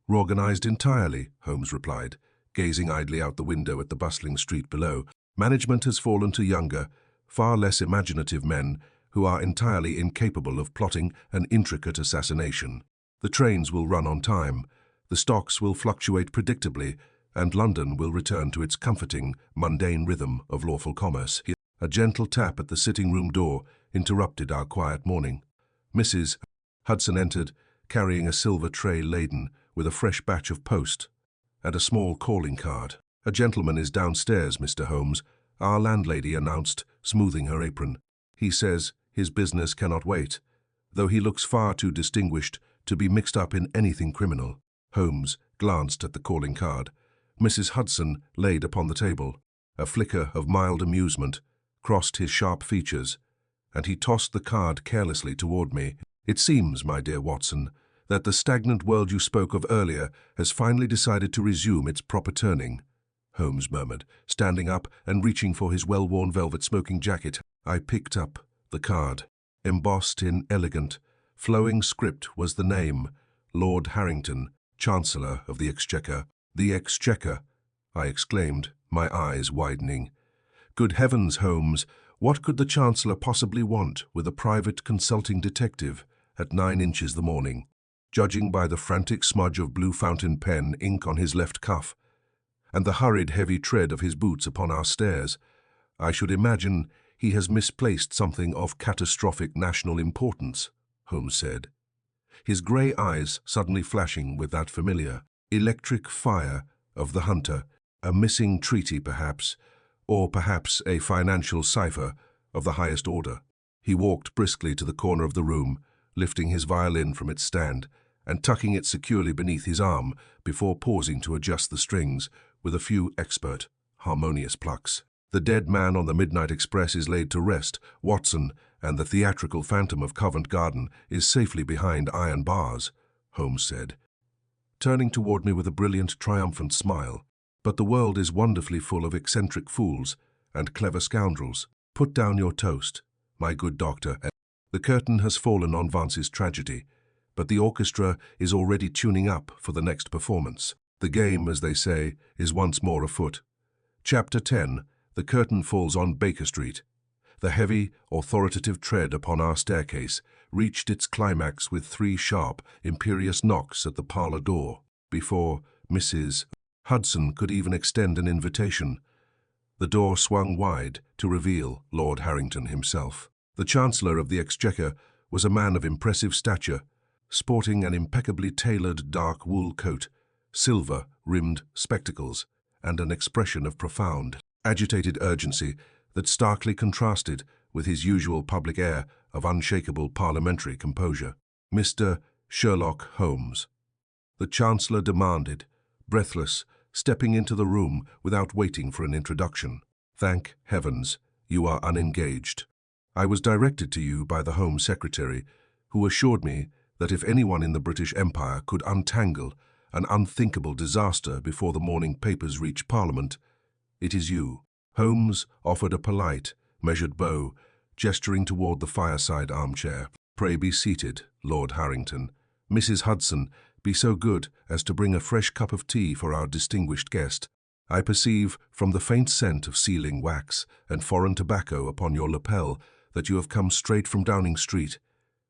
"Reorganized entirely," Holmes replied, gazing idly out the window at the bustling street below. "Management has fallen to younger, far less imaginative men who are entirely incapable of plotting an intricate assassination. The trains will run on time, the stocks will fluctuate predictably, and London will return to its comforting, mundane rhythm of lawful commerce." A gentle tap at the sitting-room door interrupted our quiet morning. Mrs. Hudson entered, carrying a silver tray laden with a fresh batch of post and a small calling card. "A gentleman is downstairs, Mr. Holmes," our landlady announced, smoothing her apron. "He says his business cannot wait, though he looks far too distinguished to be mixed up in anything criminal." Holmes glanced at the calling card. Mrs. Hudson laid upon the table. A flicker of mild amusement crossed his sharp features, and he tossed the card carelessly toward me. "It seems, my dear Watson, that the stagnant world you spoke of earlier has finally decided to resume its proper turning," Holmes murmured, standing up and reaching for his well-worn velvet smoking jacket. I picked up the card. Embossed in elegant, flowing script was the name, Lord Harrington, Chancellor of the Exchequer. "The Exchequer," I exclaimed, my eyes widening. "Good heavens, Holmes, what could the Chancellor possibly want with a private consulting detective at 9 inches the morning?" Judging by the frantic smudge of blue fountain pen ink on his left cuff, and the hurried heavy tread of his boots upon our stairs, I should imagine he has misplaced something of catastrophic national importance, Holmes said, his grey eyes suddenly flashing with that familiar, electric fire of the hunter. "A missing treaty, perhaps, or perhaps a financial cipher of the highest order." He walked briskly to the corner of the room, lifting his violin from its stand and tucking it securely beneath his arm before pausing to adjust the strings with a few expert, harmonious plucks. "The dead man on the midnight express is laid to rest, Watson, and the theatrical phantom of Covent Garden is safely behind iron bars," Holmes said, turning toward me with a brilliant, triumphant smile. "But the world is wonderfully full of eccentric fools and clever scoundrels. Put down your toast, my good doctor." The curtain has fallen on Vance's tragedy, but the orchestra is already tuning up for the next performance. The game, as they say, is once more afoot. Chapter 10. The curtain falls on Baker Street. The heavy, authoritative tread upon our staircase reached its climax with 3 sharp, imperious knocks at the parlor door. Before Mrs. Hudson could even extend an invitation, the door swung wide to reveal Lord Harrington himself. The Chancellor of the Exchequer was a man of impressive stature, sporting an impeccably tailored dark wool coat, silver-rimmed spectacles, and an expression of profound, agitated urgency that starkly contrasted with his usual public air of unshakable parliamentary composure. "Mr. Sherlock Holmes," the Chancellor demanded, breathless, stepping into the room without waiting for an introduction. "Thank heavens, you are unengaged. I was directed to you by the Home Secretary, who assured me that if anyone in the British Empire could untangle an unthinkable disaster before the morning papers reach Parliament, it is you." Holmes offered a polite, measured bow, gesturing toward the fireside armchair. "Pray be seated, Lord Harrington. Mrs. Hudson, be so good as to bring a fresh cup of tea for our distinguished guest. I perceive from the faint scent of sealing wax and foreign tobacco upon your lapel that you have come straight from Downing Street,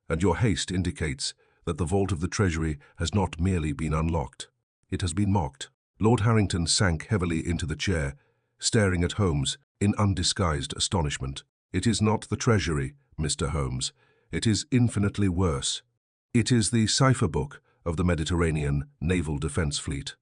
and your haste indicates that the vault of the Treasury has not merely been unlocked, it has been mocked." Lord Harrington sank heavily into the chair, staring at Holmes in undisguised astonishment. "It is not the Treasury, Mr. Holmes. It is infinitely worse. It is the cipher book of the Mediterranean Naval Defense Fleet,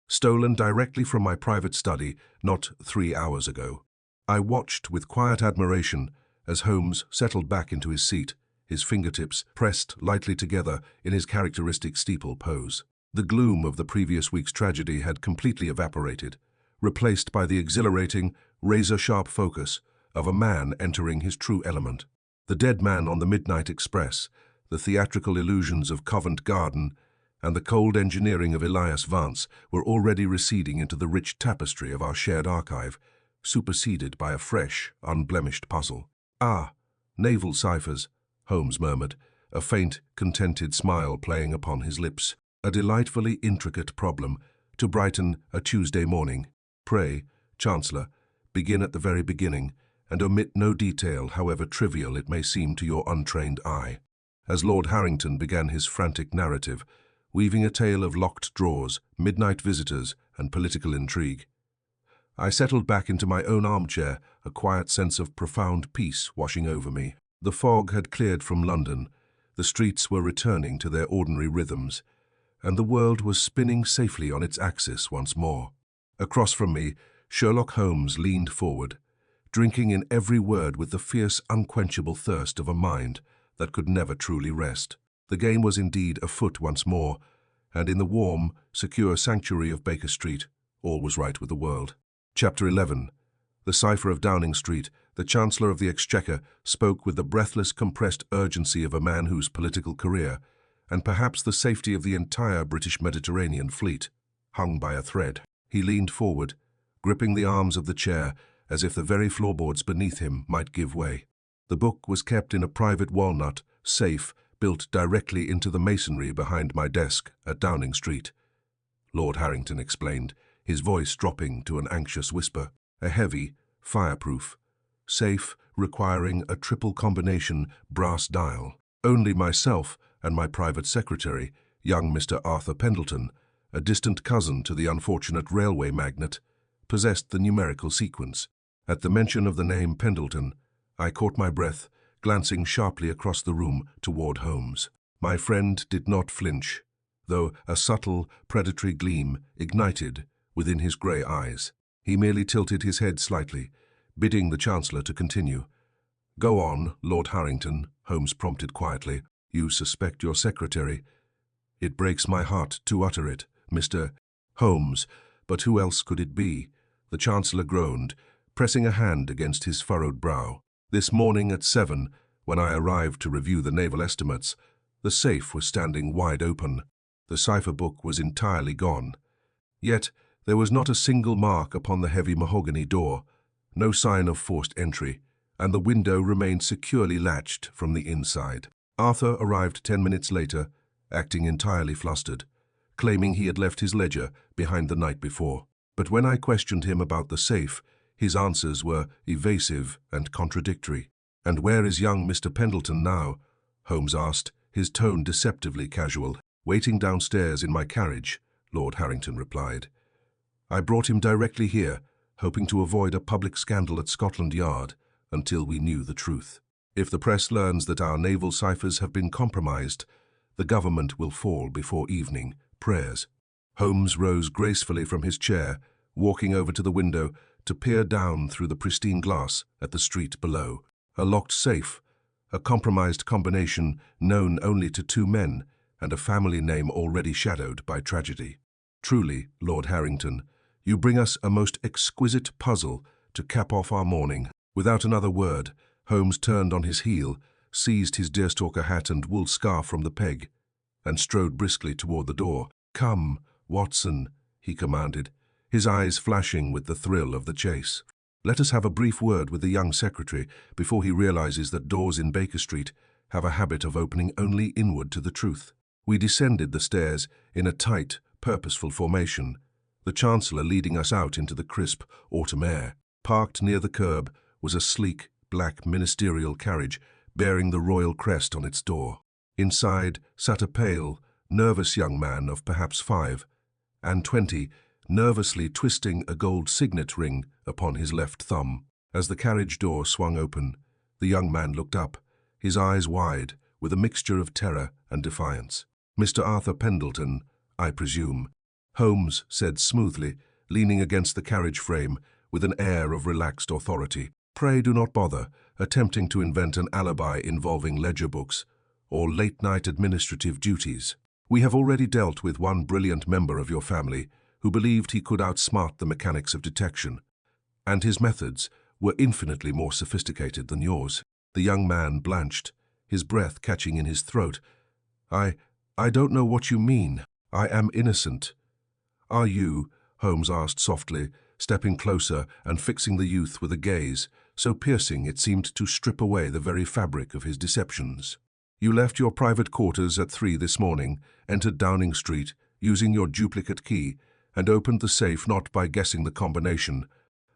stolen directly from my private study not 3 hours ago." I watched with quiet admiration as Holmes settled back into his seat, his fingertips pressed lightly together in his characteristic steeple pose. The gloom of the previous week's tragedy had completely evaporated, replaced by the exhilarating, razor-sharp focus of a man entering his true element. The dead man on the midnight express, the theatrical illusions of Covent Garden, and the cold engineering of Elias Vance were already receding into the rich tapestry of our shared archive, superseded by a fresh, unblemished puzzle. "Ah, naval ciphers," Holmes murmured, a faint, contented smile playing upon his lips. "A delightfully intricate problem to brighten a Tuesday morning. Pray, Chancellor, begin at the very beginning, and omit no detail, however trivial it may seem to your untrained eye." As Lord Harrington began his frantic narrative, weaving a tale of locked drawers, midnight visitors, and political intrigue, I settled back into my own armchair, a quiet sense of profound peace washing over me. The fog had cleared from London, the streets were returning to their ordinary rhythms, and the world was spinning safely on its axis once more. Across from me, Sherlock Holmes leaned forward, drinking in every word with the fierce, unquenchable thirst of a mind that could never truly rest. The game was indeed afoot once more, and in the warm, secure sanctuary of Baker Street, all was right with the world. Chapter 11. The cipher of Downing Street, the Chancellor of the Exchequer spoke with the breathless, compressed urgency of a man whose political career, and perhaps the safety of the entire British Mediterranean fleet, hung by a thread. He leaned forward, gripping the arms of the chair as if the very floorboards beneath him might give way. The book was kept in a private walnut safe built directly into the masonry behind my desk at Downing Street, Lord Harrington explained, his voice dropping to an anxious whisper. A heavy, fireproof safe requiring a triple combination brass dial. Only myself and my private secretary, young Mr. Arthur Pendleton, a distant cousin to the unfortunate railway magnate, possessed the numerical sequence. At the mention of the name Pendleton, I caught my breath, glancing sharply across the room toward Holmes. My friend did not flinch, though a subtle, predatory gleam ignited within his grey eyes. He merely tilted his head slightly, bidding the Chancellor to continue. "Go on, Lord Harrington," Holmes prompted quietly. "You suspect your secretary." "It breaks my heart to utter it, Mr. Holmes, but who else could it be?" The Chancellor groaned, pressing a hand against his furrowed brow. "This morning at 7, when I arrived to review the naval estimates, the safe was standing wide open. The cipher book was entirely gone. Yet there was not a single mark upon the heavy mahogany door, no sign of forced entry, and the window remained securely latched from the inside. Arthur arrived 10 minutes later, acting entirely flustered, claiming he had left his ledger behind the night before. But when I questioned him about the safe, His answers were evasive and contradictory. "And where is young Mr. Pendleton now?" Holmes asked, his tone deceptively casual. "Waiting downstairs in my carriage," Lord Harrington replied. "I brought him directly here, hoping to avoid a public scandal at Scotland Yard until we knew the truth. If the press learns that our naval ciphers have been compromised, the government will fall before evening prayers." Holmes rose gracefully from his chair, walking over to the window to peer down through the pristine glass at the street below. A locked safe, a compromised combination known only to two men, and a family name already shadowed by tragedy. "Truly, Lord Harrington, you bring us a most exquisite puzzle to cap off our morning." Without another word, Holmes turned on his heel, seized his deerstalker hat and wool scarf from the peg, and strode briskly toward the door. "Come, Watson," he commanded, his eyes flashing with the thrill of the chase. "Let us have a brief word with the young secretary before he realizes that doors in Baker Street have a habit of opening only inward to the truth." We descended the stairs in a tight, purposeful formation, the Chancellor leading us out into the crisp autumn air. Parked near the curb was a sleek, black ministerial carriage bearing the royal crest on its door. Inside sat a pale, nervous young man of perhaps 5 and 20, nervously twisting a gold signet ring upon his left thumb. As the carriage door swung open, the young man looked up, his eyes wide with a mixture of terror and defiance. "Mr. Arthur Pendleton, I presume," Holmes said smoothly, leaning against the carriage frame with an air of relaxed authority. "Pray do not bother attempting to invent an alibi involving ledger books or late-night administrative duties. We have already dealt with one brilliant member of your family who believed he could outsmart the mechanics of detection, and his methods were infinitely more sophisticated than yours." The young man blanched, his breath catching in his throat. I don't know what you mean. I am innocent." "Are you?" Holmes asked softly, stepping closer and fixing the youth with a gaze so piercing it seemed to strip away the very fabric of his deceptions. "You left your private quarters at 3 this morning, entered Downing Street using your duplicate key, and opened the safe not by guessing the combination,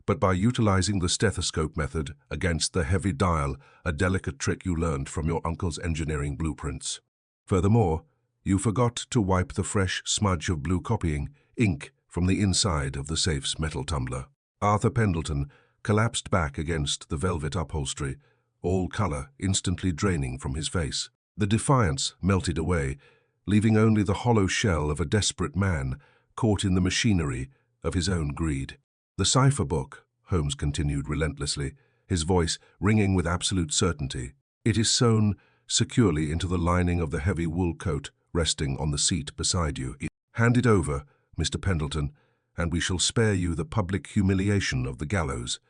but by utilizing the stethoscope method against the heavy dial, a delicate trick you learned from your uncle's engineering blueprints. Furthermore, you forgot to wipe the fresh smudge of blue copying ink from the inside of the safe's metal tumbler." Arthur Pendleton collapsed back against the velvet upholstery, all color instantly draining from his face. The defiance melted away, leaving only the hollow shell of a desperate man caught in the machinery of his own greed. "The cipher book," Holmes continued relentlessly, his voice ringing with absolute certainty. "It is sewn securely into the lining of the heavy wool coat resting on the seat beside you. Hand it over, Mr. Pendleton, and we shall spare you the public humiliation of the gallows,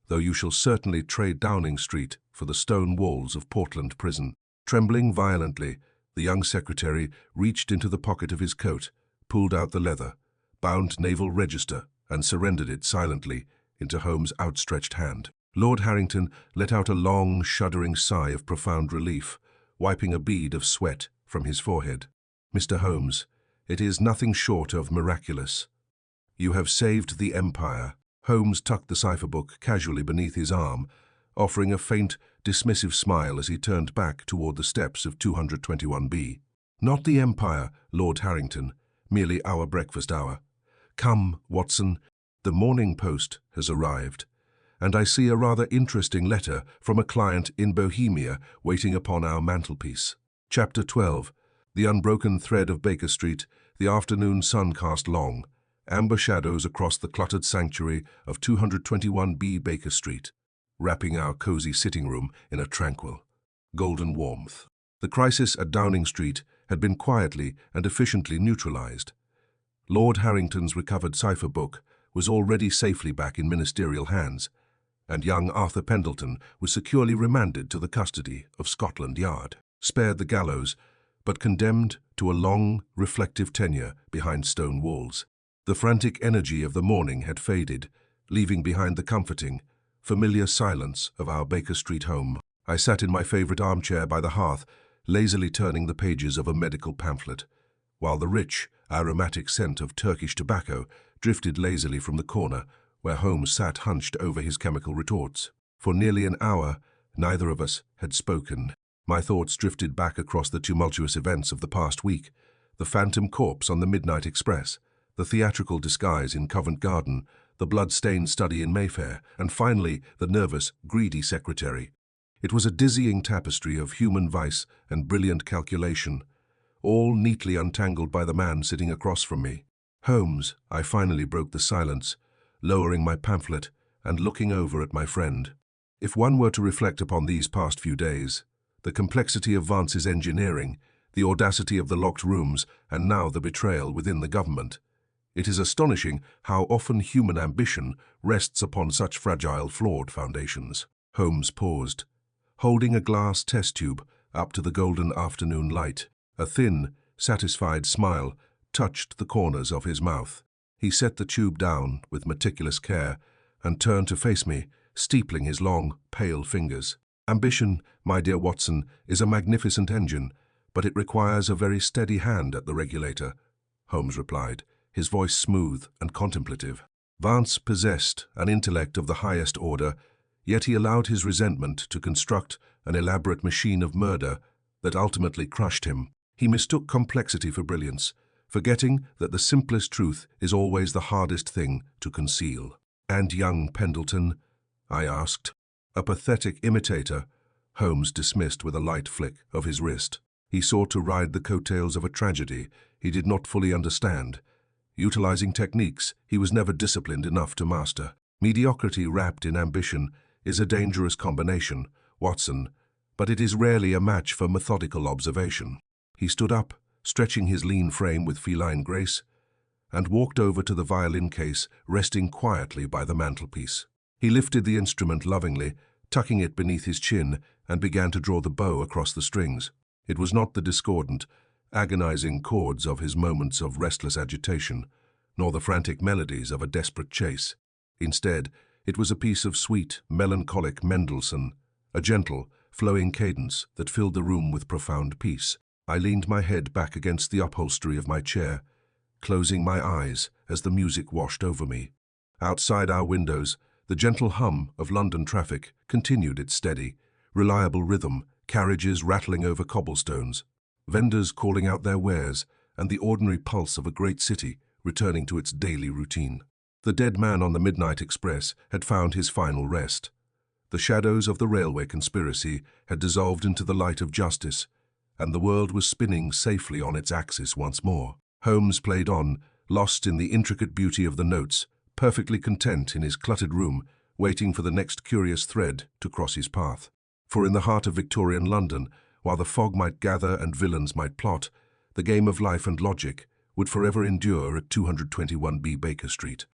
though you shall certainly trade Downing Street for the stone walls of Portland Prison." Trembling violently, the young secretary reached into the pocket of his coat, pulled out the leather, bound naval register, and surrendered it silently into Holmes' outstretched hand. Lord Harrington let out a long, shuddering sigh of profound relief, wiping a bead of sweat from his forehead. "Mr. Holmes, it is nothing short of miraculous. You have saved the Empire." Holmes tucked the cipher book casually beneath his arm, offering a faint, dismissive smile as he turned back toward the steps of 221B. "Not the Empire, Lord Harrington, merely our breakfast hour. Come, Watson, the Morning Post has arrived, and I see a rather interesting letter from a client in Bohemia waiting upon our mantelpiece." Chapter 12. The unbroken thread of Baker Street, the afternoon sun cast long, amber shadows across the cluttered sanctuary of 221B Baker Street, wrapping our cozy sitting room in a tranquil, golden warmth. The crisis at Downing Street had been quietly and efficiently neutralized. Lord Harrington's recovered cipher book was already safely back in ministerial hands, and young Arthur Pendleton was securely remanded to the custody of Scotland Yard, spared the gallows, but condemned to a long, reflective tenure behind stone walls. The frantic energy of the morning had faded, leaving behind the comforting, familiar silence of our Baker Street home. I sat in my favorite armchair by the hearth, lazily turning the pages of a medical pamphlet, while the rich, aromatic scent of Turkish tobacco drifted lazily from the corner where Holmes sat hunched over his chemical retorts. For nearly an hour, neither of us had spoken. My thoughts drifted back across the tumultuous events of the past week: the phantom corpse on the Midnight Express, the theatrical disguise in Covent Garden, the blood-stained study in Mayfair, and finally the nervous, greedy secretary. It was a dizzying tapestry of human vice and brilliant calculation, all neatly untangled by the man sitting across from me. "Holmes," I finally broke the silence, lowering my pamphlet and looking over at my friend. "If one were to reflect upon these past few days, the complexity of Vance's engineering, the audacity of the locked rooms, and now the betrayal within the government, it is astonishing how often human ambition rests upon such fragile, flawed foundations." Holmes paused, holding a glass test tube up to the golden afternoon light. A thin, satisfied smile touched the corners of his mouth. He set the tube down with meticulous care and turned to face me, steepling his long, pale fingers. "Ambition, my dear Watson, is a magnificent engine, but it requires a very steady hand at the regulator," Holmes replied, his voice smooth and contemplative. Vance possessed an intellect of the highest order, yet he allowed his resentment to construct an elaborate machine of murder that ultimately crushed him. He mistook complexity for brilliance, forgetting that the simplest truth is always the hardest thing to conceal. "And young Pendleton?" I asked. "A pathetic imitator," Holmes dismissed with a light flick of his wrist. "He sought to ride the coattails of a tragedy he did not fully understand, utilizing techniques he was never disciplined enough to master. Mediocrity wrapped in ambition is a dangerous combination, Watson, but it is rarely a match for methodical observation." He stood up, stretching his lean frame with feline grace, and walked over to the violin case resting quietly by the mantelpiece. He lifted the instrument lovingly, tucking it beneath his chin, and began to draw the bow across the strings. It was not the discordant, agonizing chords of his moments of restless agitation, nor the frantic melodies of a desperate chase. Instead, it was a piece of sweet, melancholic Mendelssohn, a gentle, flowing cadence that filled the room with profound peace. I leaned my head back against the upholstery of my chair, closing my eyes as the music washed over me. Outside our windows, the gentle hum of London traffic continued its steady, reliable rhythm, carriages rattling over cobblestones, vendors calling out their wares, and the ordinary pulse of a great city returning to its daily routine. The dead man on the Midnight Express had found his final rest. The shadows of the railway conspiracy had dissolved into the light of justice, and the world was spinning safely on its axis once more. Holmes played on, lost in the intricate beauty of the notes, perfectly content in his cluttered room, waiting for the next curious thread to cross his path. For in the heart of Victorian London, while the fog might gather and villains might plot, the game of life and logic would forever endure at 221B Baker Street.